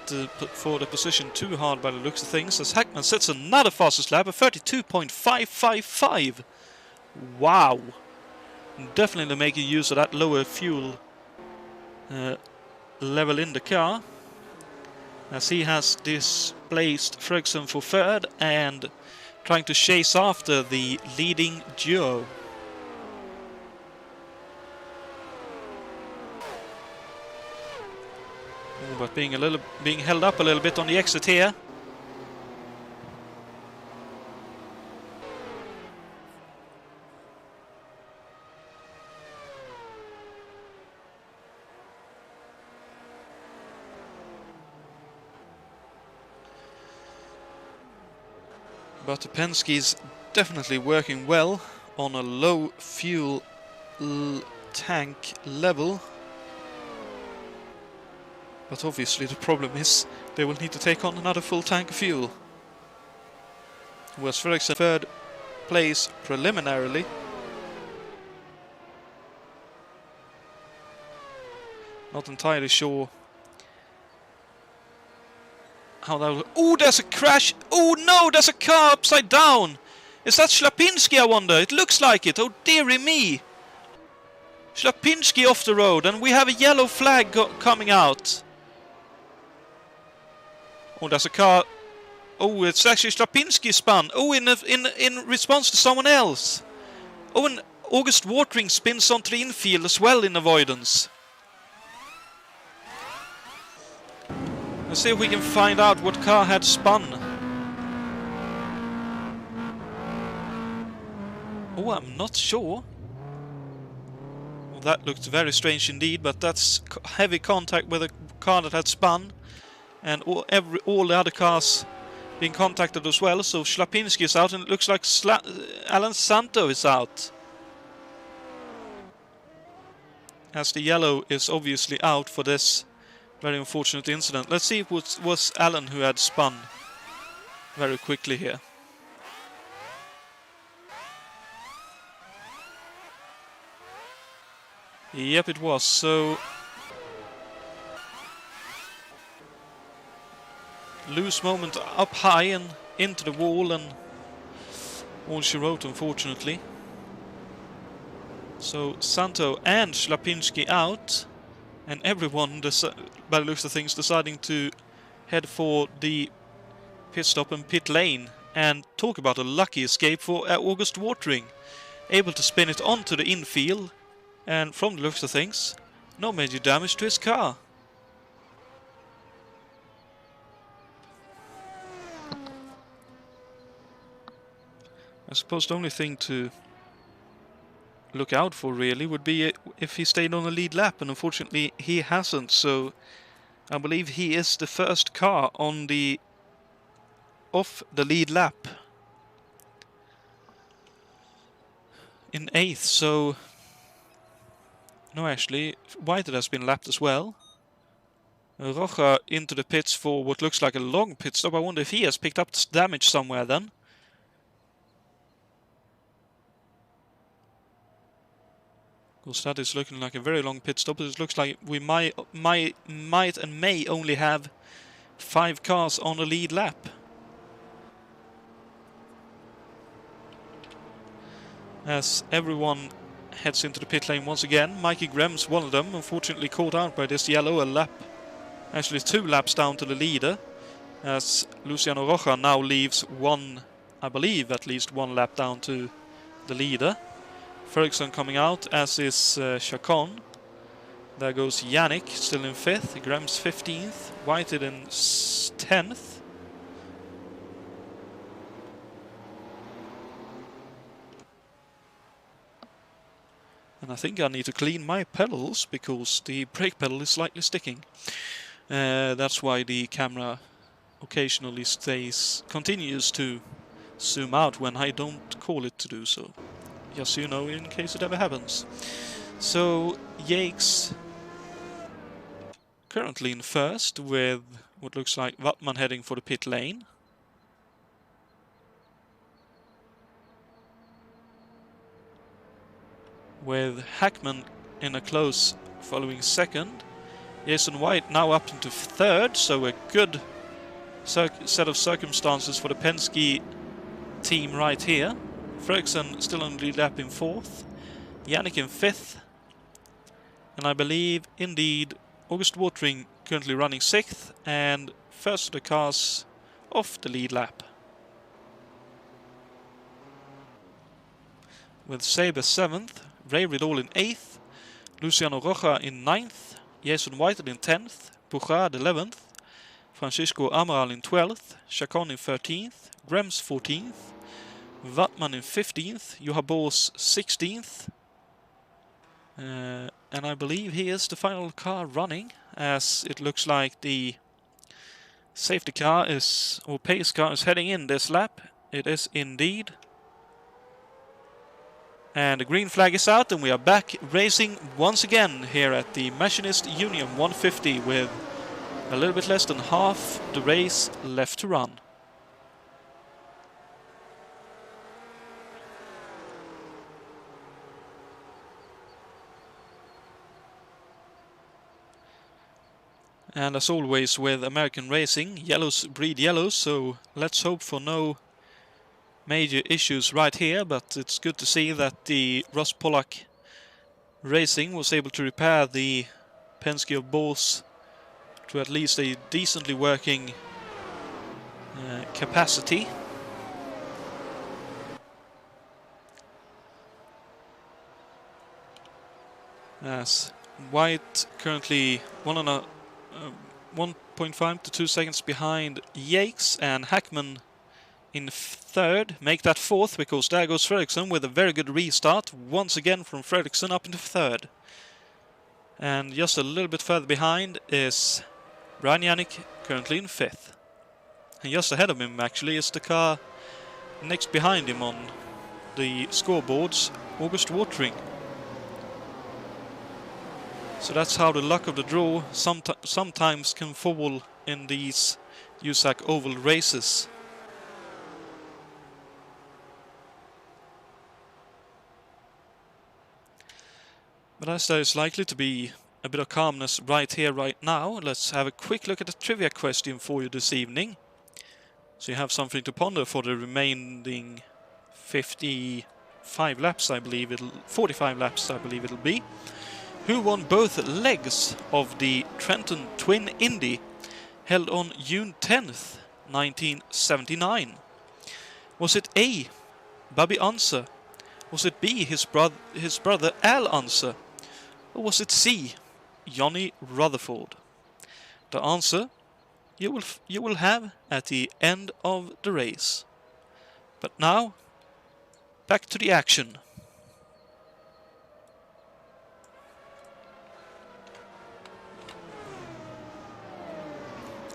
for the position too hard by the looks of things. As Hackman sets another fastest lap, a 32.555. Wow! Definitely making use of that lower fuel level in the car, as he has this placed Ferguson for third and trying to chase after the leading duo. But being held up a little bit on the exit here. But the Penske's definitely working well on a low fuel tank level. But obviously the problem is they will need to take on another full tank of fuel. Whereas Fredriksson third place preliminarily. Not entirely sure how that will... Oh, there's a crash! Oh no, there's a car upside down! Is that Schlapinski, I wonder? It looks like it, oh dearie me! Schlapinski off the road, and we have a yellow flag coming out. Oh, there's a car... Oh, it's actually Schlapinski spun. Oh, in response to someone else. Oh, and August Watering spins onto the infield as well in avoidance. Let's see if we can find out what car had spun. Oh, I'm not sure. Well, that looked very strange indeed, but that's heavy contact with a car that had spun. And all the other cars being contacted as well. So Schlapinski is out, and it looks like Alan Santo is out. As the yellow is obviously out for this very unfortunate incident. Let's see if it was Alan who had spun very quickly here. Yep, it was. So loose moment up high and into the wall, and all she wrote, unfortunately. So Santo and Schlapinski out, and everyone, by the looks of things, deciding to head for the pit stop and pit lane. And talk about a lucky escape for August Watering. Able to spin it onto the infield, and from the looks of things, no major damage to his car. I suppose the only thing to look out for really would be if he stayed on the lead lap, and unfortunately he hasn't, so I believe he is the first car on off the lead lap in 8th. So no, actually Whitehead has been lapped as well. Rocha into the pits for what looks like a long pit stop. I wonder if he has picked up damage somewhere then. Because that is looking like a very long pit stop. It looks like we might and may only have 5 cars on a lead lap. As everyone heads into the pit lane once again, Mikey Graham's one of them, unfortunately caught out by this yellow, a lap, actually 2 laps down to the leader, as Luciano Rocha now leaves one, I believe at least 1 lap down to the leader. Ferguson coming out, as is Chacon. There goes Yannick, still in 5th. Graham's 15th. Whitehead in 10th. And I think I need to clean my pedals, because the brake pedal is slightly sticking. That's why the camera occasionally continues to zoom out when I don't call it to do so. Just so you know, in case it ever happens. So Yakes currently in 1st, with what looks like Wattman heading for the pit lane. With Hackman in a close following 2nd. Jason White now up into 3rd, so a good set of circumstances for the Penske team right here. Ferguson still on the lead lap in 4th. Yannick in 5th. And I believe, indeed, August Watering currently running 6th. And first of the cars off the lead lap. With Saber 7th, Ray Riddle in 8th, Luciano Roja in 9th, Jason White in 10th, Bouchard 11th, Francisco Amaral in 12th, Chacon in 13th, Grems 14th, Wattman in 15th, Johabos 16th, and I believe he is the final car running, as it looks like the safety car is, or pace car is heading in this lap. It is indeed. And the green flag is out, and we are back racing once again here at the Machinist Union 150 with a little bit less than half the race left to run. And as always with American racing, yellows breed yellows, so let's hope for no major issues right here, but it's good to see that the Ross Pollock Racing was able to repair the Penske of Bose to at least a decently working capacity. As White currently 1.5 to 2 seconds behind Yakes, and Hackman in 3rd, make that 4th, because there goes Fredriksson with a very good restart once again from Fredriksson up into 3rd. And just a little bit further behind is Brian Yannick, currently in 5th. And just ahead of him actually is the car next behind him on the scoreboards, August Watering. So that's how the luck of the draw sometimes can fall in these USAC oval races. But as there is likely to be a bit of calmness right here, right now, let's have a quick look at the trivia question for you this evening. So you have something to ponder for the remaining 45 laps, I believe it'll 45 laps, I believe it'll be. Who won both legs of the Trenton Twin Indy held on June 10th, 1979? Was it A, Bobby Unser? Was it B, his brother Al Unser? Or was it C, Johnny Rutherford? The answer you will have at the end of the race. But now, back to the action.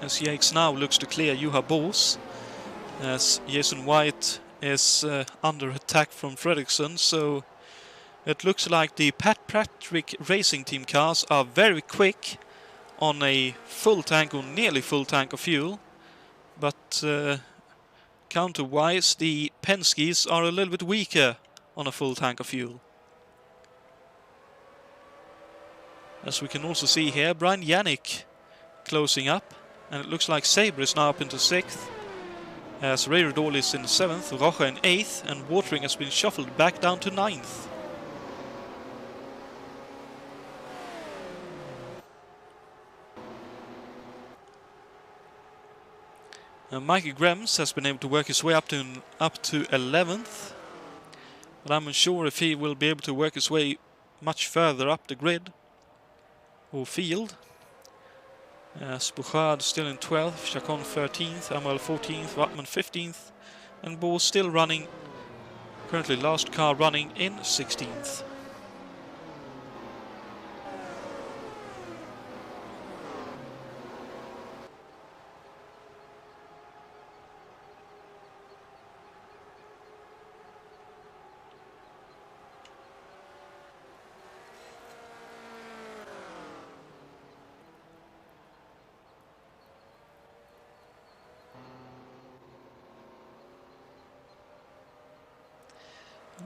As Yakes now looks to clear Juha Bos, as Jason White is under attack from Fredriksson, so it looks like the Pat Patrick Racing Team cars are very quick on a full tank or nearly full tank of fuel, but counter-wise the Penskes are a little bit weaker on a full tank of fuel. As we can also see here, Brian Yannick closing up, and it looks like Sabre is now up into 6th. As Ray Riddle is in 7th, Roja in 8th, and Watering has been shuffled back down to 9th. Mikey Grems has been able to work his way up to 11th, but I'm unsure if he will be able to work his way much further up the grid or field. As Bouchard still in 12th, Chacon 13th, Amaral 14th, Wattman 15th, and Bo still running, currently last car running in 16th.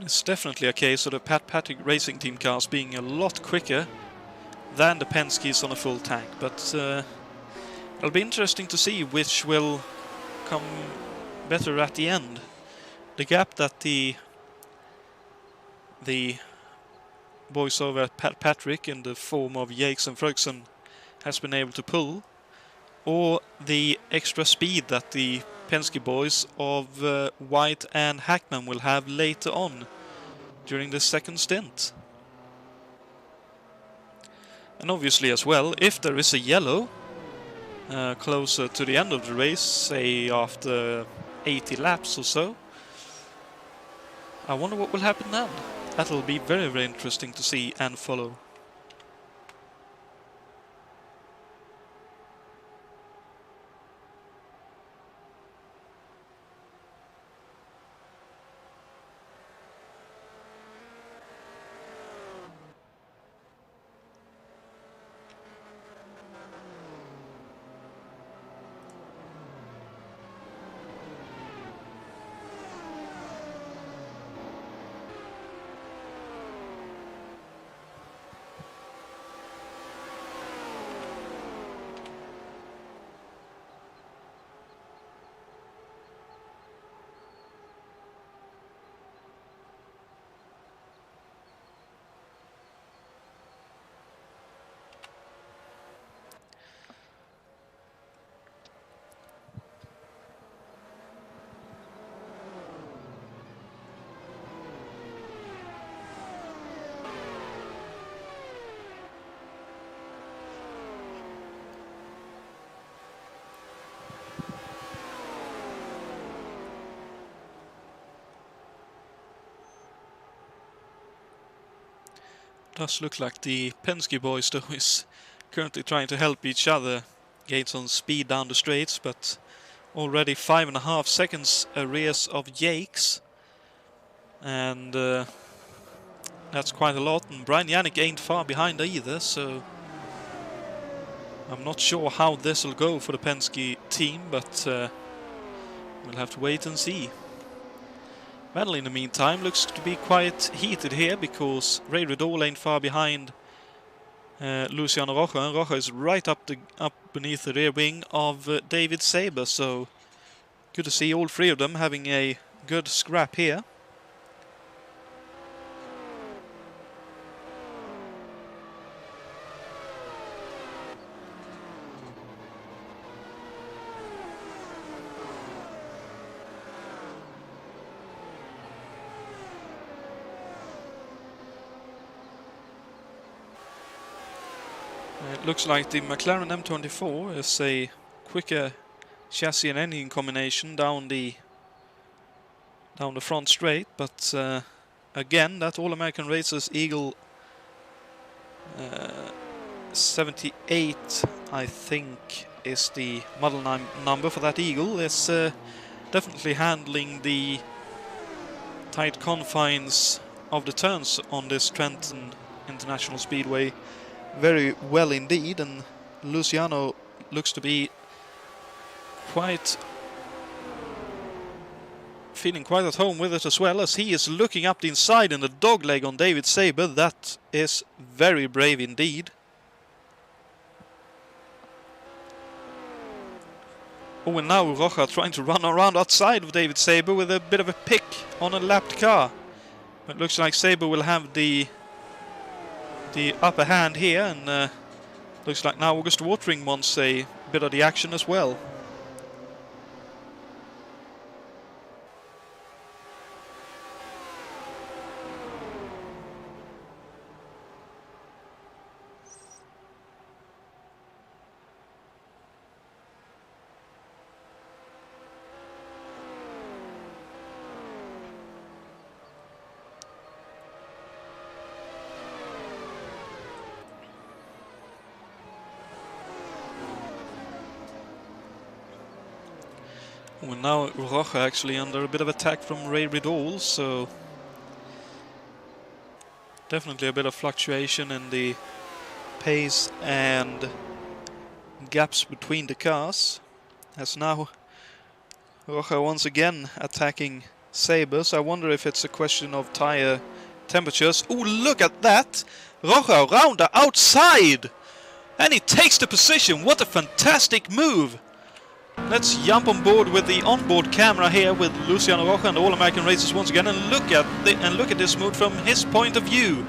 It's definitely a case of the Pat Patrick Racing Team cars being a lot quicker than the Penske's on a full tank, but it'll be interesting to see which will come better at the end. The gap that the boys over at Pat Patrick in the form of Yakes and Fredriksson has been able to pull, or the extra speed that the Penske boys of White and Hackman will have later on during the second stint. And obviously as well, if there is a yellow closer to the end of the race, say after 80 laps or so, I wonder what will happen then. That'll be very, very interesting to see and follow. Does look like the Penske boys though is currently trying to help each other gain some speed down the straights, but already 5.5 seconds arrears of Yakes, and that's quite a lot. And Brian Yannick ain't far behind either, so I'm not sure how this will go for the Penske team, but we'll have to wait and see. Battle in the meantime looks to be quite heated here, because Ray Riddle ain't far behind Luciano Rocha, and Rocha is right up beneath the rear wing of David Saber, so good to see all three of them having a good scrap here. It looks like the McLaren M24 is a quicker chassis and engine combination down the front straight, but again, that All-American Racers Eagle 78, I think, is the model number for that Eagle, is definitely handling the tight confines of the turns on this Trenton International Speedway very well indeed, and Luciano looks to be feeling quite at home with it as well, as he is looking up the inside in the dogleg on David Saber. That is very brave indeed. Oh, and now Rocha trying to run around outside of David Saber with a bit of a pick on a lapped car. But it looks like Saber will have the upper hand here, and looks like now August Watering wants a bit of the action as well. Well, now Rocha actually under a bit of attack from Ray Riddle, so definitely a bit of fluctuation in the pace and gaps between the cars. As now Rocha once again attacking Saber, so I wonder if it's a question of tire temperatures. Oh, look at that! Rocha around the outside! And he takes the position. What a fantastic move! Let's jump on board with the onboard camera here with Luciano Rocha and the All-American Racers once again, and look at this move from his point of view.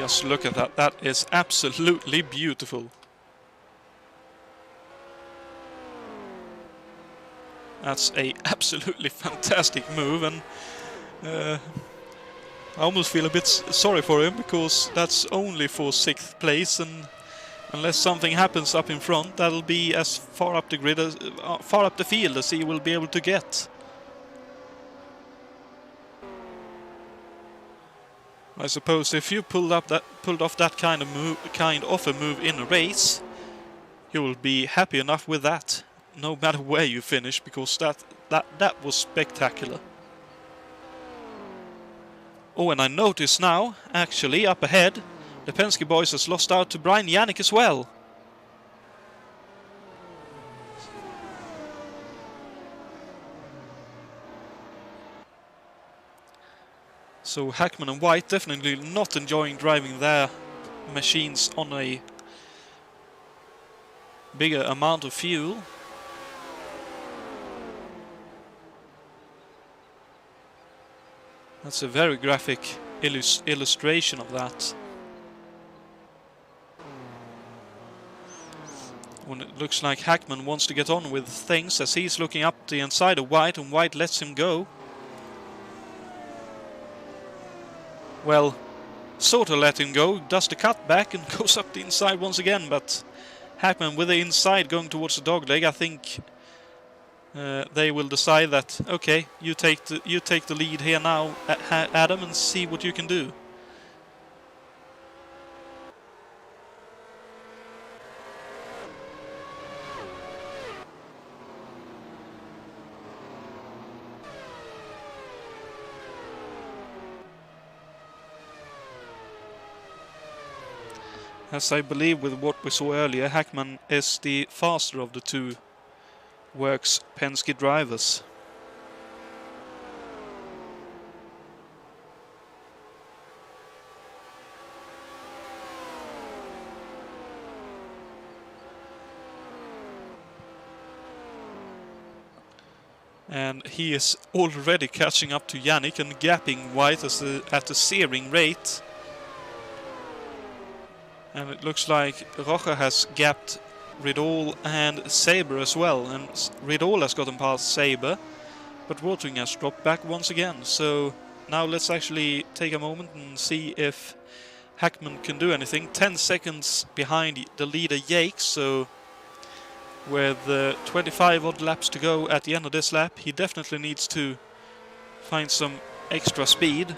Just look at that. That is absolutely beautiful. That's a absolutely fantastic move, and I almost feel a bit sorry for him, because that's only for 6th place, and unless something happens up in front, that'll be as far up the grid as far up the field as he will be able to get. I suppose if you pulled off that kind of a move in a race, you will be happy enough with that, no matter where you finish, because that was spectacular. Oh, and I notice now, actually, up ahead, the Penske boys has lost out to Brian Yannick as well. So Hackman and White definitely not enjoying driving their machines on a bigger amount of fuel. That's a very graphic illustration of that. When it looks like Hackman wants to get on with things, as he's looking up the inside of White, and White lets him go. Well, sort of let him go, does the cut back and goes up the inside once again, but Hackman with the inside going towards the dogleg, I think they will decide that, okay, you take the lead here now, Adam, and see what you can do. As I believe with what we saw earlier, Hackman is the faster of the two Works Penske drivers. And he is already catching up to Yannick and gapping White at a searing rate. And it looks like Rocha has gapped Ridol and Saber as well, and Ridol has gotten past Saber, but Watering has dropped back once again. So now let's actually take a moment and see if Hackman can do anything. 10 seconds behind the leader Yakes, so with 25 odd laps to go at the end of this lap, he definitely needs to find some extra speed.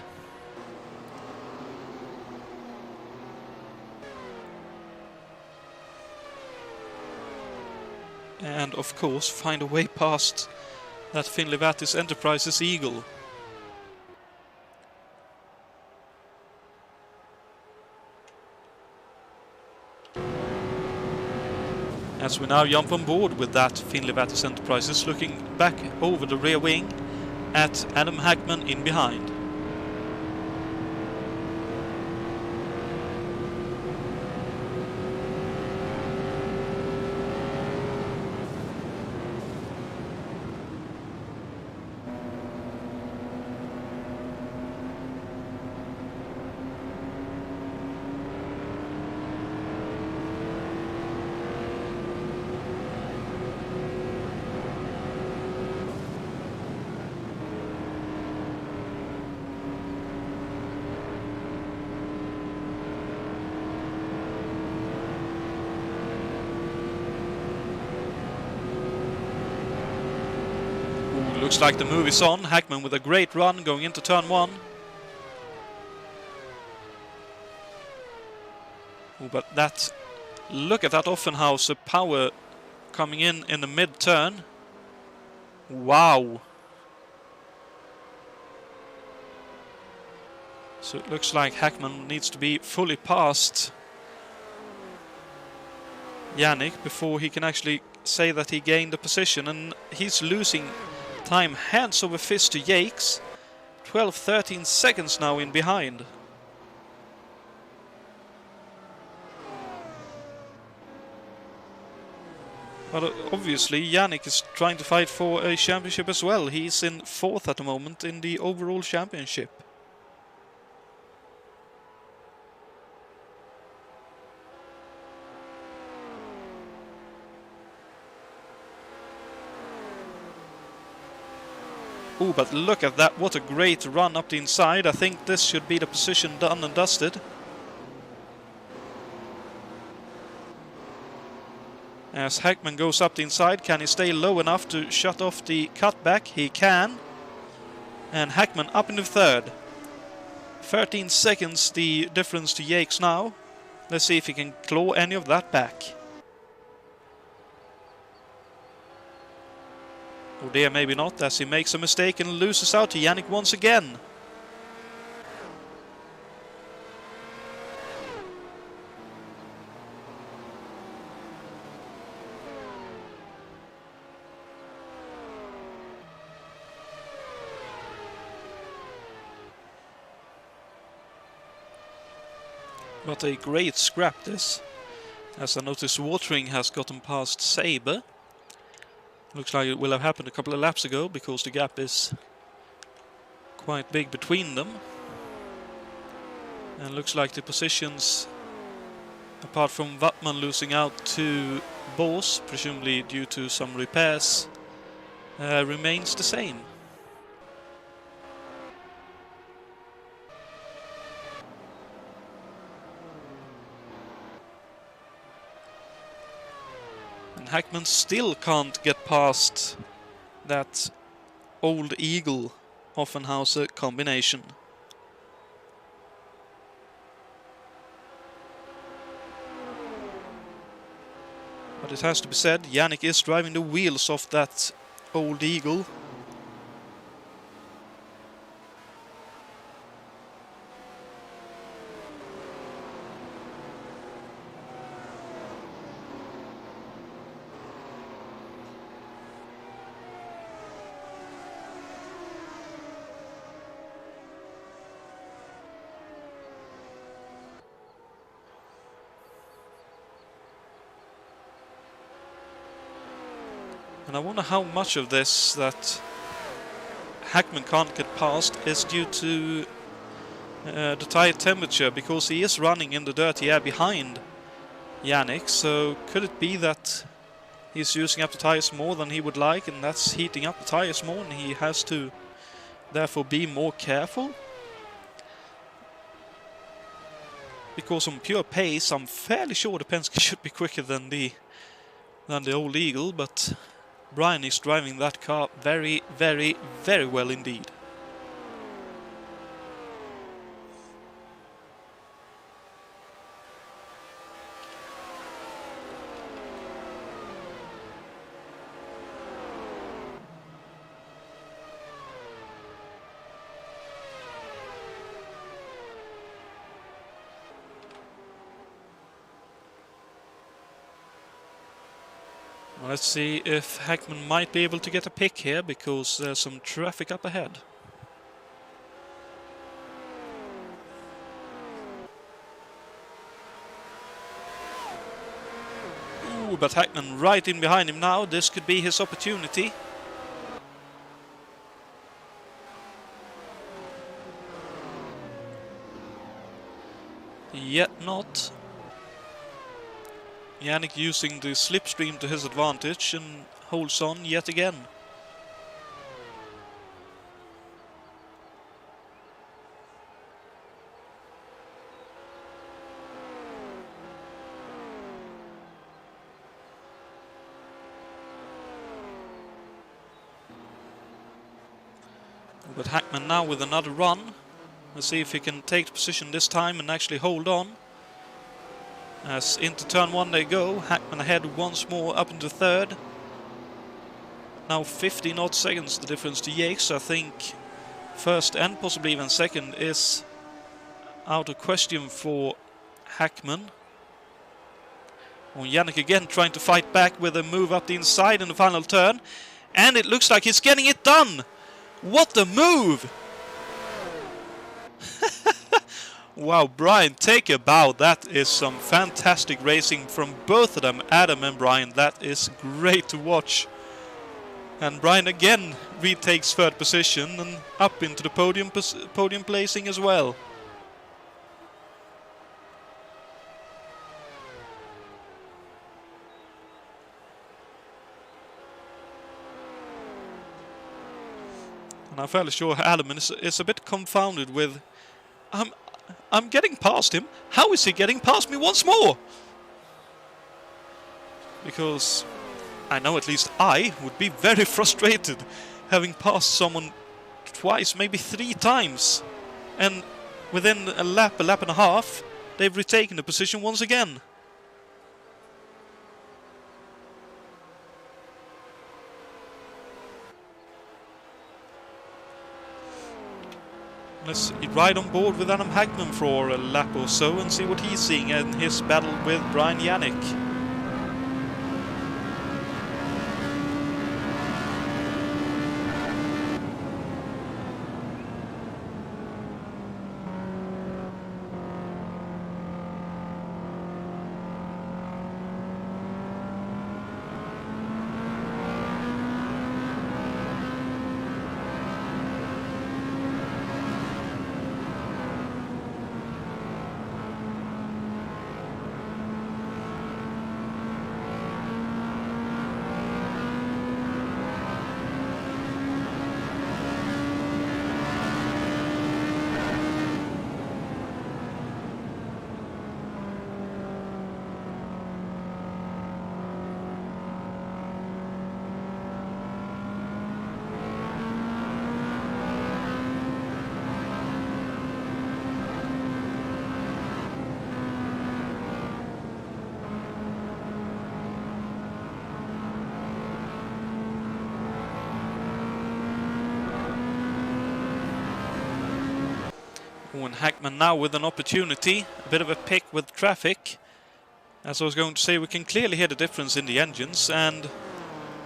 And of course find a way past that Finlevatis Enterprises Eagle. As we now jump on board with that Finlevatis Enterprises, looking back over the rear wing at Adam Hackman in behind. Looks like the move is on. Hackman with a great run going into turn 1. Oh, but that, look at that Offenhauser power coming in the mid-turn. Wow. So it looks like Hackman needs to be fully past Yannick before he can actually say that he gained the position, and he's losing time hands over fist to Yakes. 12-13 seconds now in behind. But obviously Yannick is trying to fight for a championship as well. He's in 4th at the moment in the overall championship. Ooh, but look at that. What a great run up the inside. I think this should be the position done and dusted. As Hackman goes up the inside, can he stay low enough to shut off the cutback? He can. And Hackman up into third. 13 seconds the difference to Yates now. Let's see if he can claw any of that back. Oh dear, maybe not, as he makes a mistake and loses out to Yannick once again. What a great scrap this, as I notice Watering has gotten past Sabre. Looks like it will have happened a couple of laps ago, because the gap is quite big between them. And looks like the positions, apart from Wattman losing out to Bors, presumably due to some repairs, remains the same. Hackman still can't get past that Old Eagle Offenhauser combination. But it has to be said, Yannick is driving the wheels off that Old Eagle. And I wonder how much of this that Hackman can't get past is due to the tire temperature, because he is running in the dirty air behind Yannick. So could it be that he's using up the tires more than he would like, and that's heating up the tires more, and he has to therefore be more careful? Because on pure pace, I'm fairly sure the Penske should be quicker than the Old Eagle, but Brian is driving that car very, very, very well indeed. Let's see if Hackman might be able to get a pick here, because there's some traffic up ahead. Ooh, but Hackman right in behind him now. This could be his opportunity. Yet not. Yannick using the slipstream to his advantage and holds on yet again. But Hackman now with another run. Let's see if he can take the position this time and actually hold on. As into turn one they go, Hackman ahead once more up into third. Now 15 odd seconds the difference to Yates. I think first and possibly even second is out of question for Hackman. Oh, Yannick again trying to fight back with a move up the inside in the final turn. And it looks like he's getting it done! What a move! Wow, Brian, take a bow. That is some fantastic racing from both of them, Adam and Brian. That is great to watch. And Brian again retakes third position and up into the podium placing as well. And I'm fairly sure Alaman is a bit confounded with... I'm getting past him. How is he getting past me once more? Because I know at least I would be very frustrated having passed someone twice, maybe 3 times. And within a lap and a half, they've retaken the position once again. Let's ride on board with Adam Hagman for a lap or so and see what he's seeing in his battle with Brian Yannick. And Hackman now with an opportunity, a bit of a pick with traffic. As I was going to say, we can clearly hear the difference in the engines, and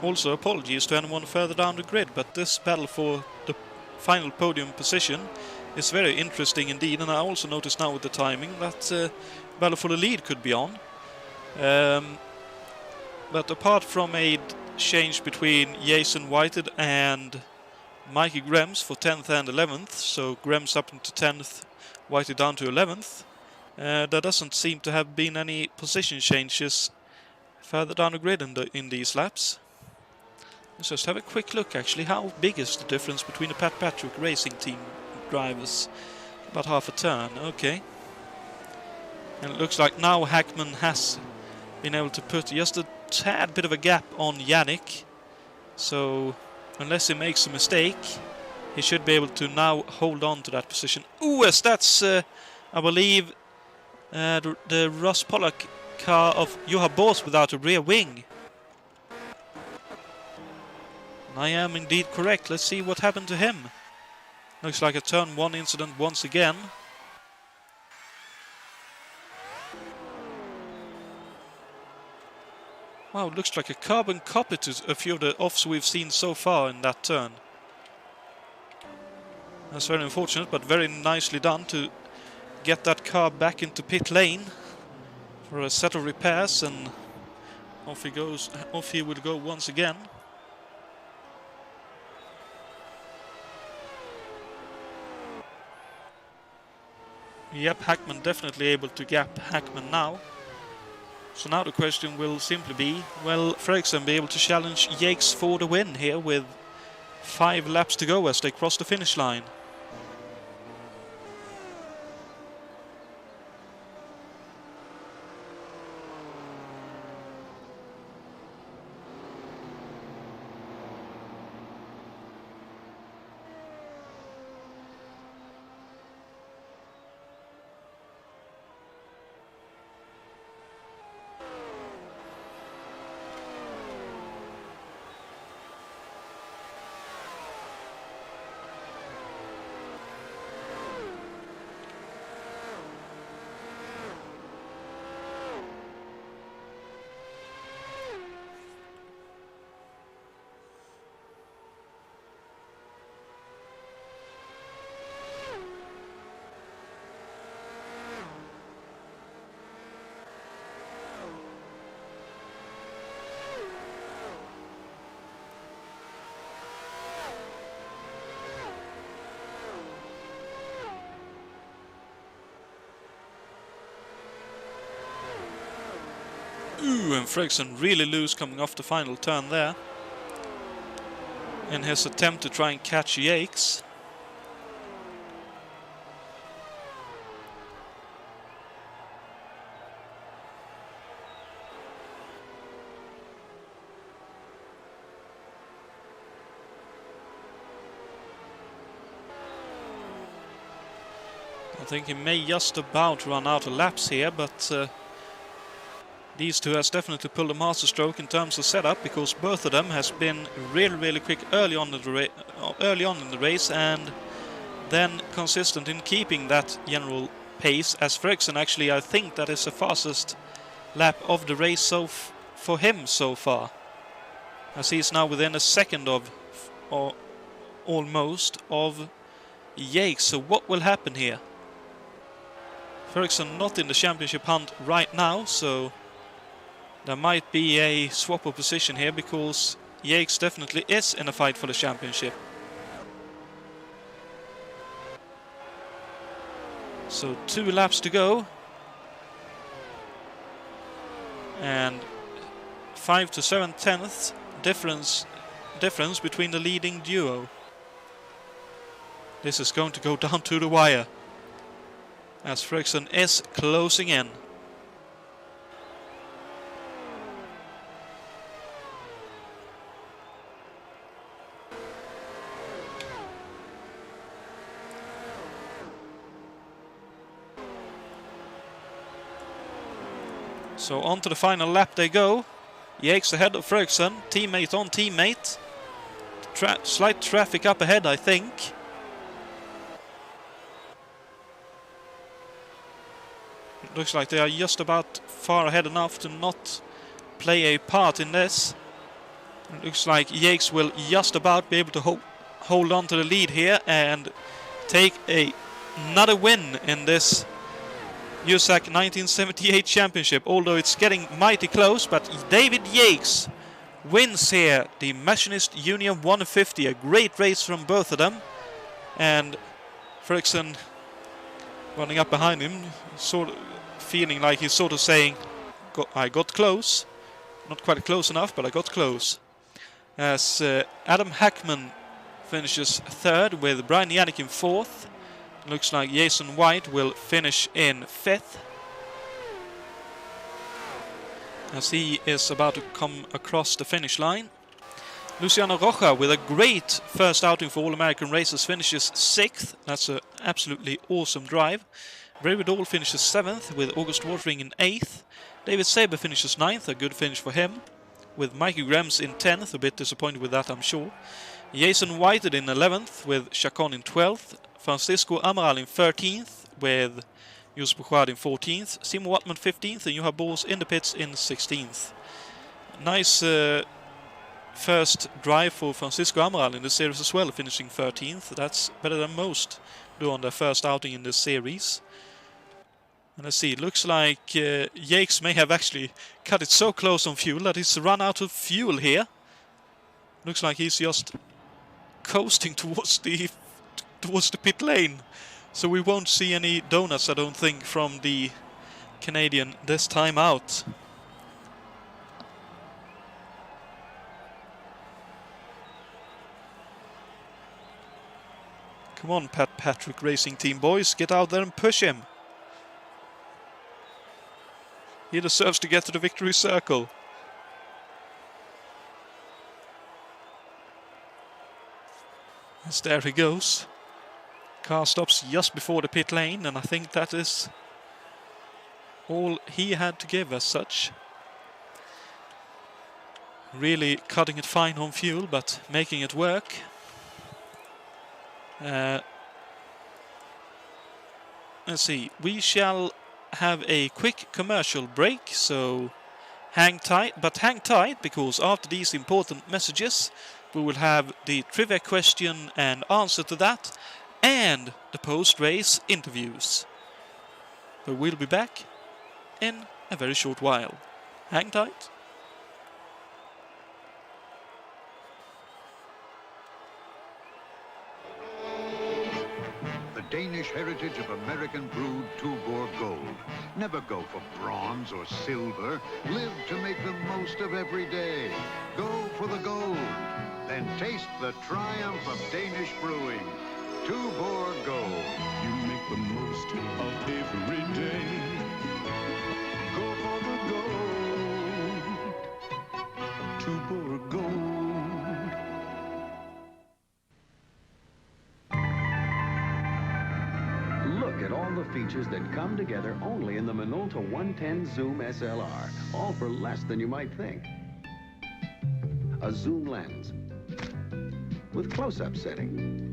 also apologies to anyone further down the grid, but this battle for the final podium position is very interesting indeed, and I also notice now with the timing that battle for the lead could be on. But apart from a change between Jason Whited and Mikey Grems for 10th and 11th, so Grems up into 10th, Whited down to 11th. There doesn't seem to have been any position changes further down the grid in these laps. Let's just have a quick look actually. How big is the difference between the Pat Patrick Racing Team drivers? About half a turn, okay. And it looks like now Hackman has been able to put just a tad bit of a gap on Yannick. So unless he makes a mistake, he should be able to now hold on to that position. Ooh, as that's, I believe, the Ross Pollock car of Juha Bors without a rear wing. And I am indeed correct. Let's see what happened to him. Looks like a turn 1 incident once again. Wow, it looks like a carbon copy to a few of the offs we've seen so far in that turn. That's very unfortunate, but very nicely done to get that car back into pit lane for a set of repairs, and off he goes. Off he will go once again. Yep, Hackman definitely able to gap Hackman now. So now the question will simply be, will Fredriksson be able to challenge Yakes for the win here with 5 laps to go as they cross the finish line? Ooh, and Fredriksson really loose coming off the final turn there. in his attempt to try and catch Yakes. I think he may just about run out of laps here, but these two has definitely pulled a masterstroke in terms of setup, because both of them has been really quick early on in the race, and then consistent in keeping that general pace. As Fredriksson, actually, I think that is the fastest lap of the race for him so far, as he's now within a second of, or almost, of Yakes. So what will happen here? Fredriksson not in the championship hunt right now, so there might be a swap of position here, because Yakes definitely is in a fight for the championship. So 2 laps to go, and 5 to 7/10 difference between the leading duo. This is going to go down to the wire, as Fredriksson is closing in. So on to the final lap they go. Yakes ahead of Fredriksson, teammate on teammate. Slight traffic up ahead, I think. It looks like they are just about far ahead enough to not play a part in this. It looks like Yakes will just about be able to hold on to the lead here and take another win in this USAC 1978 championship, although it's getting mighty close. But David Yakes wins here the Machinist Union 150, a great race from both of them, and Fredriksson running up behind him, sort of feeling like he's sort of saying, I got close, not quite close enough, but I got close. As Adam Hackman finishes third, with Brian Yannick in fourth. Looks like Jason White will finish in fifth, as he is about to come across the finish line. Luciano Rocha, with a great first outing for All-American Races, finishes sixth. That's an absolutely awesome drive. Bravid Dahl finishes seventh, with August Watering in eighth. David Saber finishes ninth, a good finish for him, with Mikey Grems in 10th, a bit disappointed with that, I'm sure. Jason Whited in 11th, with Chacon in 12th. Francisco Amaral in 13th, with Jus Bouchard in 14th. Simo Watman 15th, and Juha Bors in the pits in 16th. Nice first drive for Francisco Amaral in the series as well, finishing 13th. That's better than most do on their first outing in this series. And let's see, it looks like Yakes may have actually cut it so close on fuel that he's run out of fuel here. Looks like he's just coasting towards the pit lane. So we won't see any donuts, I don't think, from the Canadian this time out. Come on, Pat Patrick Racing Team boys, get out there and push him. He deserves to get to the victory circle. As there he goes. Car stops just before the pit lane, and I think that is all he had to give as such. Really cutting it fine on fuel, but making it work. Let's see, we shall have a quick commercial break, so hang tight, because after these important messages we will have the trivia question and answer to that, and the post-race interviews. But we'll be back in a very short while. Hang tight. The Danish heritage of American brewed Tuborg Gold. Never go for bronze or silver. Live to make the most of every day. Go for the gold. and taste the triumph of Danish brewing. Tuborg Gold. You make the most of every day. Go for the gold. Tuborg Gold. Look at all the features that come together only in the Minolta 110 Zoom SLR, all for less than you might think. A zoom lens with close-up setting.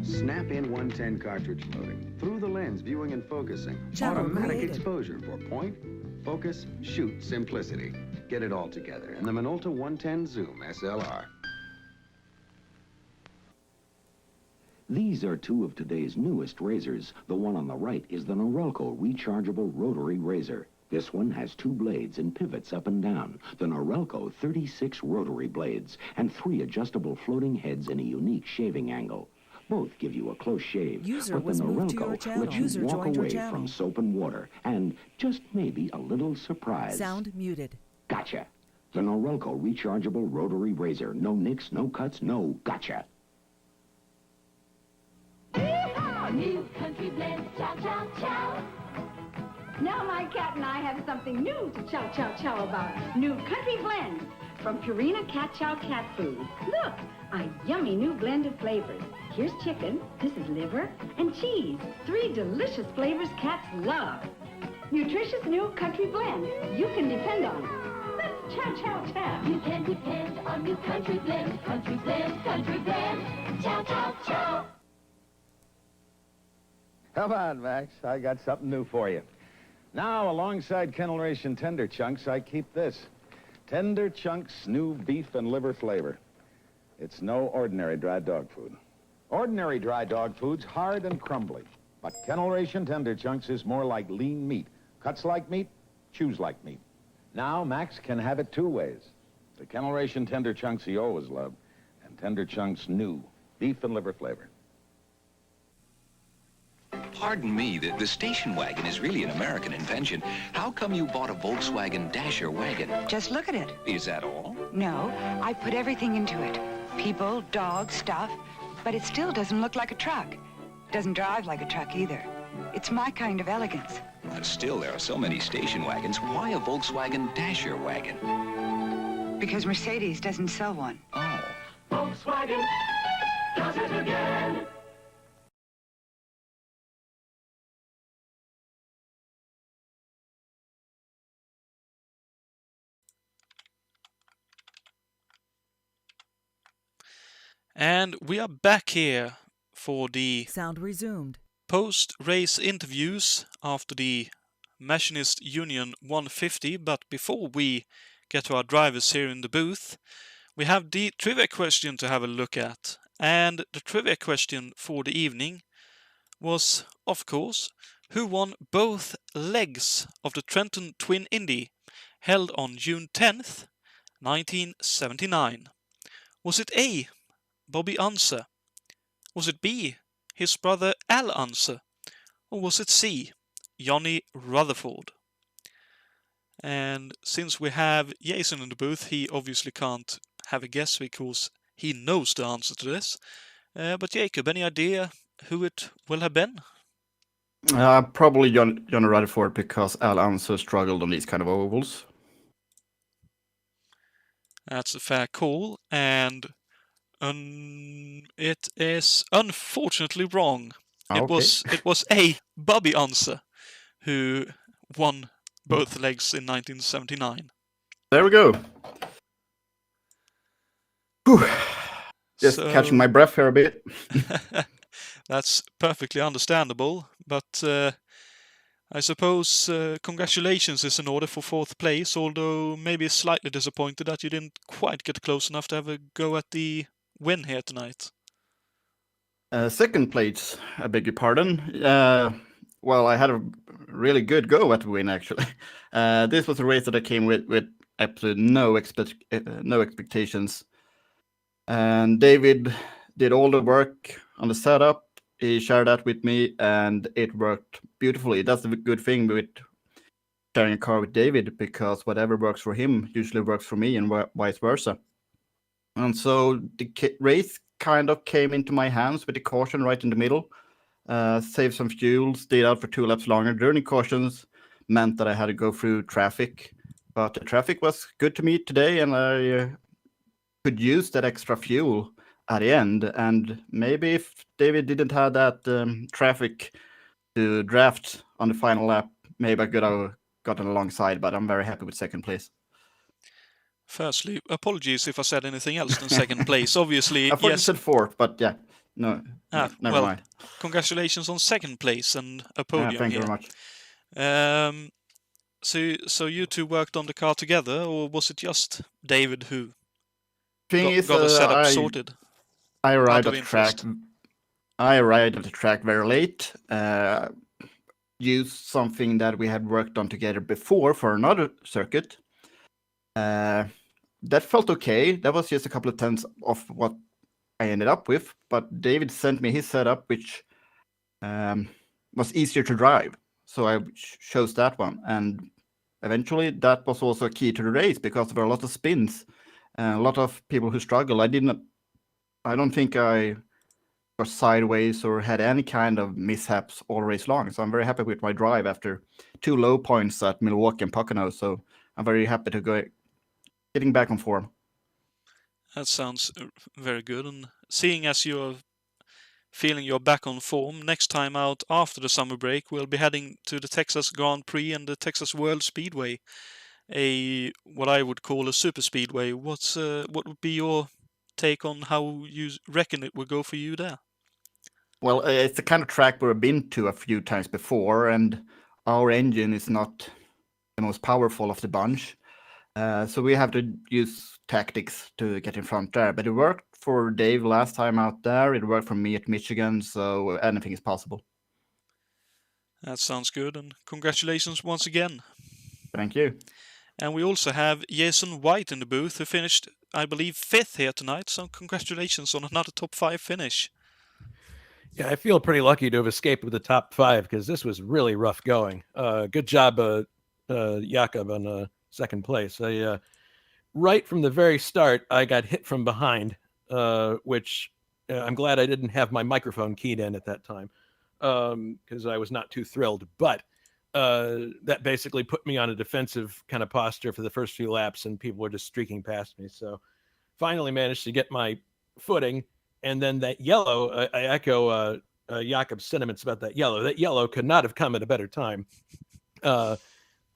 Snap-in 110 cartridge loading. Through the lens, viewing and focusing. Channel Automatic created. exposure for point, focus, shoot simplicity. Get it all together in the Minolta 110 Zoom SLR. These are two of today's newest razors. The one on the right is the Norelco rechargeable rotary razor. This one has 2 blades and pivots up and down. The Norelco 36 rotary blades and 3 adjustable floating heads in a unique shaving angle. Both give you a close shave, User but the was moved to your Norelco channel. lets you User walk joined your away channel. from soap and water and just maybe a little surprise. Sound muted. Gotcha. The Norelco rechargeable rotary razor. No nicks, no cuts, no gotcha. New country blend, chow, chow, chow. Now my cat and I have something new to chow, chow, chow about. New country blend from Purina Cat Chow Cat Food. Look, a yummy new blend of flavors. Here's chicken, this is liver, and cheese. 3 delicious flavors cats love. Nutritious new country blend. You can depend on it. Let's chow, chow, chow. You can depend on new country blend. Country blend, country blend. Chow, chow, chow. Come on, Max. I got something new for you. Now, alongside Kennel Ration Tender Chunks, I keep this. Tender Chunks new beef and liver flavor. It's no ordinary dry dog food. Ordinary dry dog food's hard and crumbly. But Kennel Ration Tender Chunks is more like lean meat. Cuts like meat, chews like meat. Now, Max can have it 2 ways. The Kennel Ration Tender Chunks he always loved, and Tender Chunks new beef and liver flavor. Pardon me, the station wagon is really an American invention. How come you bought a Volkswagen Dasher wagon? Just look at it. Is that all? No, I put everything into it. People, dogs, stuff. But it still doesn't look like a truck. Doesn't drive like a truck either. It's my kind of elegance. But still, there are so many station wagons. Why a Volkswagen Dasher wagon? Because Mercedes doesn't sell one. Oh. Volkswagen does it again. And we are back here for the Sound resumed. post-race interviews after the Machinist Union 150, but before we get to our drivers here in the booth, we have the trivia question to have a look at. And the trivia question for the evening was, of course, who won both legs of the Trenton Twin Indy held on June 10th, 1979? Was it A, Bobby Unser? Was it B, his brother Al Unser? Or was it C, Johnny Rutherford? And since we have Jason in the booth, he obviously can't have a guess because he knows the answer to this. But Jacob, any idea who it will have been? Probably Johnny Rutherford, because Al Unser struggled on these kind of ovals. That's a fair call, and it is unfortunately wrong. Okay. It was A, Bobby Unser, who won both legs in 1979. There we go. Whew. Just catching my breath here a bit. That's perfectly understandable, but I suppose congratulations is in order for 4th place, although maybe slightly disappointed that you didn't quite get close enough to have a go at the win here tonight. 2nd place, I beg your pardon. Well, I had a really good go at the win, actually. This was a race that I came with absolutely no expectations. And David did all the work on the setup. He shared that with me, and it worked beautifully. That's a good thing with sharing a car with David, because whatever works for him usually works for me, and vice versa. And so the race kind of came into my hands with the caution right in the middle. Saved some fuel, stayed out for 2 laps longer. During cautions meant that I had to go through traffic, but the traffic was good to me today, and I could use that extra fuel at the end. And maybe if David didn't have that traffic to draft on the final lap, maybe I could have gotten alongside, but I'm very happy with second place. Firstly, apologies if I said anything else than second place. Obviously, I thought you yes. said fourth, but yeah, no, never mind. Congratulations on second place and a podium thank here. you very much. So you two worked on the car together, or was it just David who got the setup sorted? I arrived at the track. I arrived at the track very late. Used something that we had worked on together before for another circuit. That felt okay. That was just a couple of tenths of what I ended up with. But David sent me his setup, which was easier to drive. So I chose that one. And eventually that was also a key to the race because there were a lot of spins and a lot of people who struggled. I don't think I was sideways or had any kind of mishaps all race long. So I'm very happy with my drive after 2 low points at Milwaukee and Pocono. So I'm very happy to go getting back on form. That sounds very good. And seeing as you're feeling you're back on form, next time out after the summer break, we'll be heading to the Texas Grand Prix and the Texas World Speedway, what I would call a super speedway. What would be your take on how you reckon it would go for you there? Well, it's the kind of track we've been to a few times before, and our engine is not the most powerful of the bunch. So we have to use tactics to get in front there. But it worked for Dave last time out there. It worked for me at Michigan, so anything is possible. That sounds good, and congratulations once again. Thank you. And we also have Jason White in the booth, who finished, I believe, 5th here tonight. So congratulations on another top 5 finish. Yeah, I feel pretty lucky to have escaped with the top 5 because this was really rough going. Good job, Jakob, on second place. Right from the very start, I got hit from behind, which I'm glad I didn't have my microphone keyed in at that time because I was not too thrilled. But that basically put me on a defensive kind of posture for the first few laps, and people were just streaking past me. So finally managed to get my footing. And then that yellow, I echo Jakob's sentiments about that yellow. That yellow could not have come at a better time.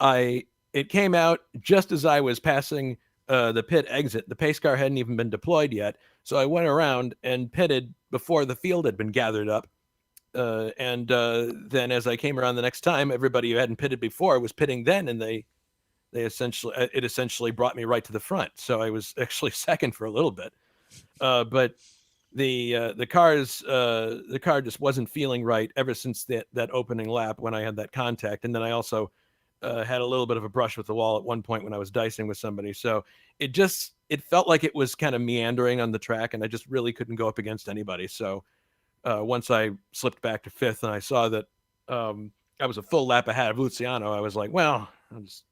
It came out just as I was passing the pit exit. The pace car hadn't even been deployed yet. So I went around and pitted before the field had been gathered up. And then as I came around the next time, everybody who hadn't pitted before was pitting then, and it essentially brought me right to the front. So I was actually second for a little bit. But the car just wasn't feeling right ever since that opening lap when I had that contact. And then I also had a little bit of a brush with the wall at one point when I was dicing with somebody. So it felt like it was kind of meandering on the track, and I just really couldn't go up against anybody. So once I slipped back to 5th and I saw that I was a full lap ahead of Luciano, I was like, well, I'll just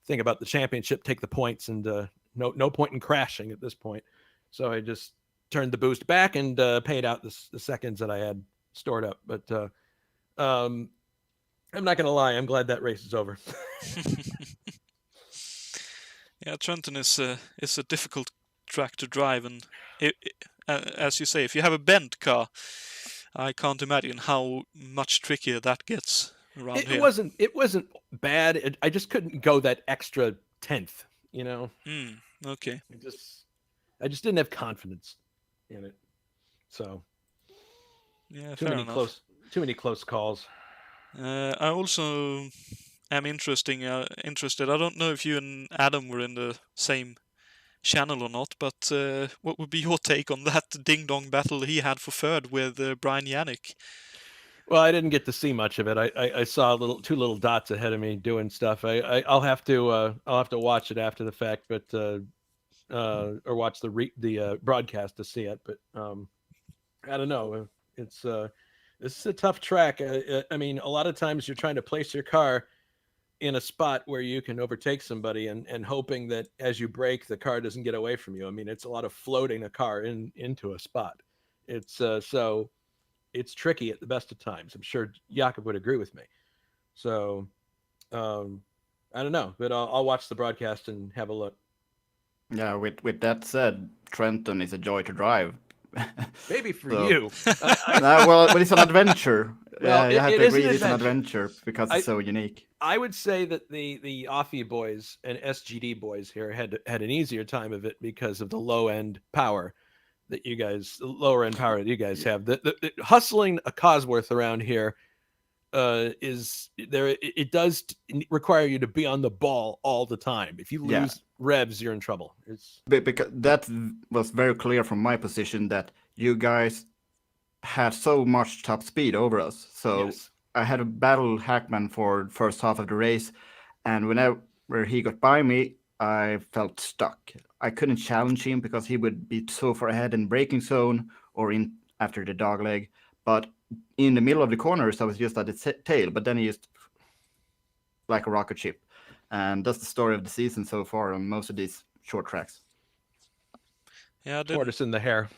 think about the championship, take the points, and no point in crashing at this point. So I just turned the boost back and paid out the seconds that I had stored up. But I'm not going to lie, I'm glad that race is over. Yeah, Trenton is a difficult track to drive, and as you say, if you have a bent car, I can't imagine how much trickier that gets around here. It wasn't bad. I just couldn't go that extra 10th, you know. Okay. I just didn't have confidence in it. So yeah, too many close calls. I also am interested. I don't know if you and Adam were in the same channel or not, but what would be your take on that ding-dong battle he had for third with Brian Yannick? Well, I didn't get to see much of it. I saw two little dots ahead of me doing stuff. I'll have to watch it after the fact, but or watch the broadcast to see it. But I don't know. This is a tough track. I mean, a lot of times you're trying to place your car in a spot where you can overtake somebody and hoping that as you brake, the car doesn't get away from you. I mean, it's a lot of floating a car into a spot. It's so it's tricky at the best of times. I'm sure Jakob would agree with me. So I don't know, but I'll watch the broadcast and have a look. Yeah, with that said, Trenton is a joy to drive. Maybe for So- you. Well, but it's an adventure. Well, you have it to is an agree it's an adventure. adventure because it's so unique. I would say that the Offie boys and SGD boys here had an easier time of it because of the low end power that you guys, the lower end power that you guys have. The hustling a Cosworth around here is there. It does require you to be on the ball all the time. If you lose revs, you're in trouble. It's Because that was very clear from my position that you guys had so much top speed over us. So Yes. I had a battle Hackman for the first half of the race, and whenever he got by me, I felt stuck. I couldn't challenge him because he would be so far ahead in braking zone or in after the dog leg. But in the middle of the corners, I was just at the tail. But then he just like a rocket ship, and that's the story of the season so far on most of these short tracks. Yeah, tortoise in the hair.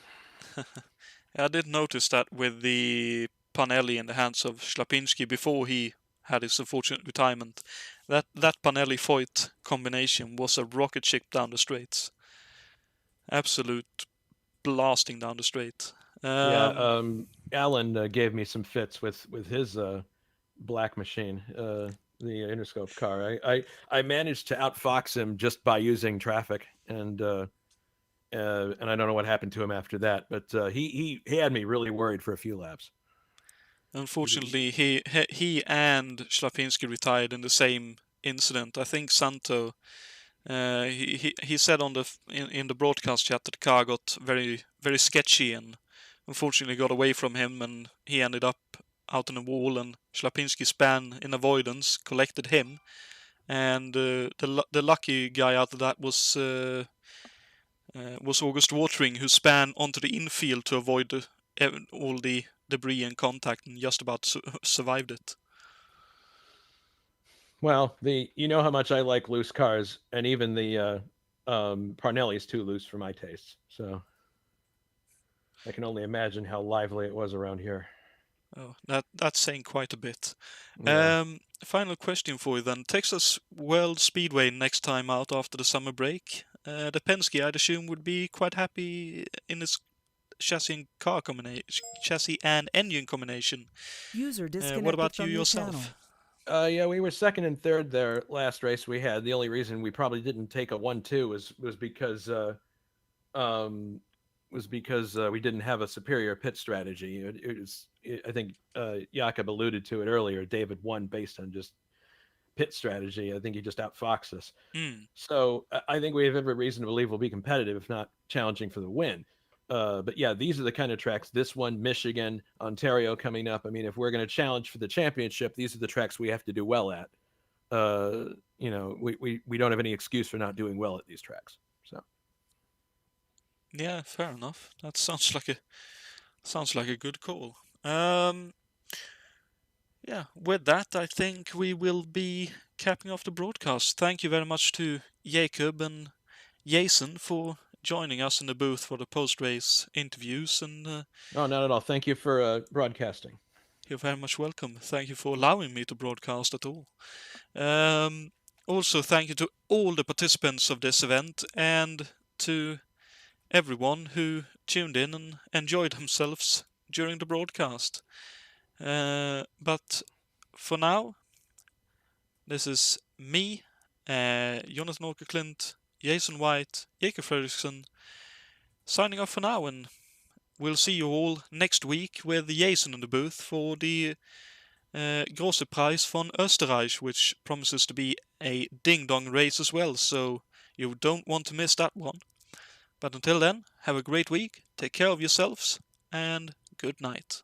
I did notice that with the Panelli in the hands of Schlapinski before he had his unfortunate retirement, that Panelli-Foyt combination was a rocket ship down the straights. Absolute blasting down the straight. Alan gave me some fits with his black machine, the Interscope car. I managed to outfox him just by using traffic, and I don't know what happened to him after that, but he had me really worried for a few laps. Unfortunately, he and Schlapinski retired in the same incident. I think Santo, he said in the broadcast chat that the car got very very sketchy and unfortunately got away from him, and he ended up out on the wall. And Schlapinski span in avoidance collected him, and the lucky guy out of that was August Watering, who span onto the infield to avoid all the debris and contact, and just about survived it. Well, you know how much I like loose cars, and even the Parnelli is too loose for my tastes. So I can only imagine how lively it was around here. Oh, that's saying quite a bit. Yeah. Final question for you then. Texas World Speedway next time out after the summer break. The Penske, I'd assume, would be quite happy in its chassis and engine combination. User disconnected what about from you your yourself? Yeah, we were second and third there last race we had. The only reason we probably didn't take a 1-2 was because we didn't have a superior pit strategy. I think Jakob alluded to it earlier. David won based on just pit strategy. I think he just outfoxed us. So I think we have every reason to believe we'll be competitive, if not challenging for the win. But yeah, these are the kind of tracks. This one, Michigan, Ontario coming up. I mean, if we're going to challenge for the championship, these are the tracks we have to do well at. We don't have any excuse for not doing well at these tracks. So. Yeah, fair enough. That sounds like a good call. Yeah, with that, I think we will be capping off the broadcast. Thank you very much to Jakob and Jason for joining us in the booth for the post-race interviews. And no, not at all. Thank you for broadcasting. You're very much welcome. Thank you for allowing me to broadcast at all. Also, thank you to all the participants of this event and to everyone who tuned in and enjoyed themselves during the broadcast. But for now, this is me, Jonatan Acerclinth, Jason White, Jakob Fredriksson, signing off for now, and we'll see you all next week with Jason in the booth for the Grosse Preis von Österreich, which promises to be a ding-dong race as well, so you don't want to miss that one. But until then, have a great week, take care of yourselves, and good night.